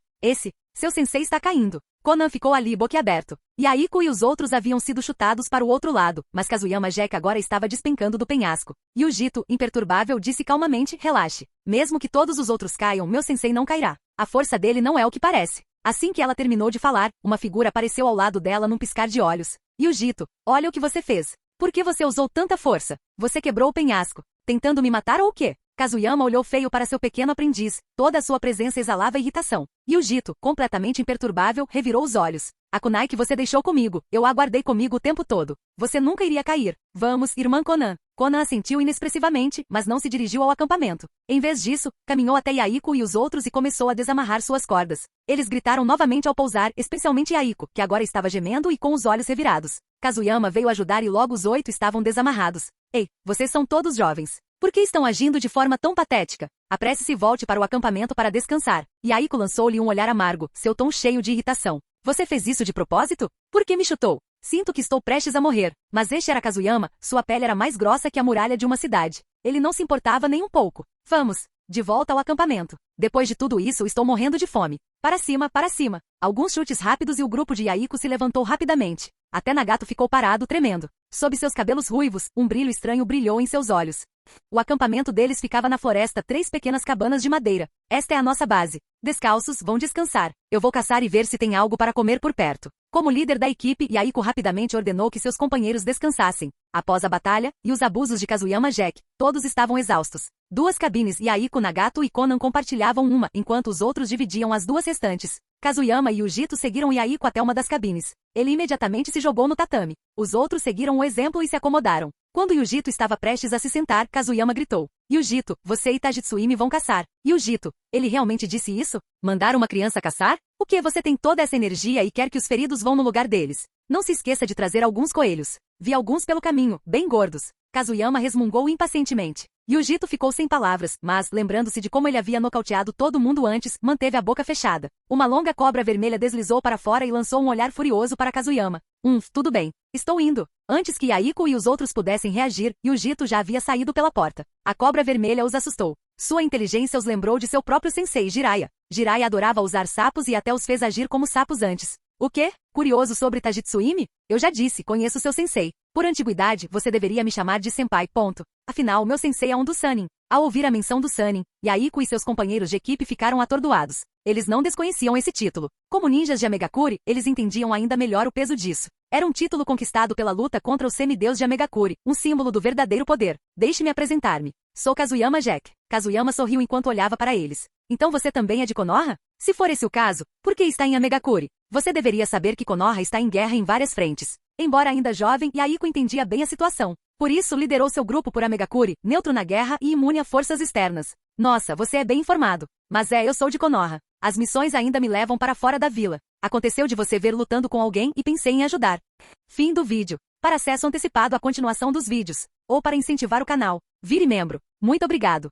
Seu sensei está caindo. Konan ficou ali boquiaberto. Yaiko e os outros haviam sido chutados para o outro lado, mas Kazuyama Jack agora estava despencando do penhasco. E o Jito, imperturbável, disse calmamente, relaxe. Mesmo que todos os outros caiam, meu sensei não cairá. A força dele não é o que parece. Assim que ela terminou de falar, uma figura apareceu ao lado dela num piscar de olhos. E o Jito, olha o que você fez. Por que você usou tanta força? Você quebrou o penhasco. Tentando me matar ou o quê? Kazuyama olhou feio para seu pequeno aprendiz. Toda a sua presença exalava irritação. E o Jito, completamente imperturbável, revirou os olhos. A kunai que você deixou comigo, eu a guardei comigo o tempo todo. Você nunca iria cair. Vamos, irmã Konan. Konan assentiu inexpressivamente, mas não se dirigiu ao acampamento. Em vez disso, caminhou até Yaiko e os outros e começou a desamarrar suas cordas. Eles gritaram novamente ao pousar, especialmente Yaiko, que agora estava gemendo e com os olhos revirados. Kazuyama veio ajudar e logo os 8 estavam desamarrados. Ei, vocês são todos jovens. Por que estão agindo de forma tão patética? Apresse-se e volte para o acampamento para descansar. Yaiko lançou-lhe um olhar amargo, seu tom cheio de irritação. Você fez isso de propósito? Por que me chutou? Sinto que estou prestes a morrer. Mas este era Kazuyama, sua pele era mais grossa que a muralha de uma cidade. Ele não se importava nem um pouco. Vamos, de volta ao acampamento. Depois de tudo isso, estou morrendo de fome. Para cima, para cima. Alguns chutes rápidos e o grupo de Yaiko se levantou rapidamente. Até Nagato ficou parado, tremendo. Sob seus cabelos ruivos, um brilho estranho brilhou em seus olhos. O acampamento deles ficava na floresta, 3 pequenas cabanas de madeira. Esta é a nossa base. Descalços, vão descansar. Eu vou caçar e ver se tem algo para comer por perto. Como líder da equipe, Yaiko rapidamente ordenou que seus companheiros descansassem. Após a batalha, e os abusos de Kazuyama Jack, todos estavam exaustos. 2 cabines Yaiko, Nagato e Konan compartilhavam uma, enquanto os outros dividiam as 2 restantes. Kazuyama e o Jito seguiram Yaiko até uma das cabines. Ele imediatamente se jogou no tatame. Os outros seguiram o exemplo e se acomodaram. Quando Yujito estava prestes a se sentar, Kazuyama gritou. Yujito, você e Tajitsuimi vão caçar. Yujito, ele realmente disse isso? Mandar uma criança caçar? O que você tem toda essa energia e quer que os feridos vão no lugar deles? Não se esqueça de trazer alguns coelhos. Vi alguns pelo caminho, bem gordos. Kazuyama resmungou impacientemente. Yujito ficou sem palavras, mas, lembrando-se de como ele havia nocauteado todo mundo antes, manteve a boca fechada. Uma longa cobra vermelha deslizou para fora e lançou um olhar furioso para Kazuyama. Tudo bem. Estou indo. Antes que Yaiko e os outros pudessem reagir, Yujito já havia saído pela porta. A cobra vermelha os assustou. Sua inteligência os lembrou de seu próprio sensei, Jiraiya. Jiraiya adorava usar sapos e até os fez agir como sapos antes. O quê? Curioso sobre Tajitsuimi? Eu já disse, conheço seu sensei. Por antiguidade, você deveria me chamar de senpai, ponto. Afinal, meu sensei é um do Sannin. Ao ouvir a menção do Sannin, Yaiko e seus companheiros de equipe ficaram atordoados. Eles não desconheciam esse título. Como ninjas de Amegakuri, eles entendiam ainda melhor o peso disso. Era um título conquistado pela luta contra o semideus de Amegakuri, um símbolo do verdadeiro poder. Deixe-me apresentar-me. Sou Kazuyama Jack. Kazuyama sorriu enquanto olhava para eles. Então você também é de Konoha? Se for esse o caso, por que está em Amegakuri? Você deveria saber que Konoha está em guerra em várias frentes. Embora ainda jovem, Yaiko entendia bem a situação. Por isso liderou seu grupo por Amegakuri, neutro na guerra e imune a forças externas. Nossa, você é bem informado. Mas eu sou de Konoha. As missões ainda me levam para fora da vila. Aconteceu de você ver lutando com alguém e pensei em ajudar. Fim do vídeo. Para acesso antecipado à continuação dos vídeos, ou para incentivar o canal, vire membro. Muito obrigado.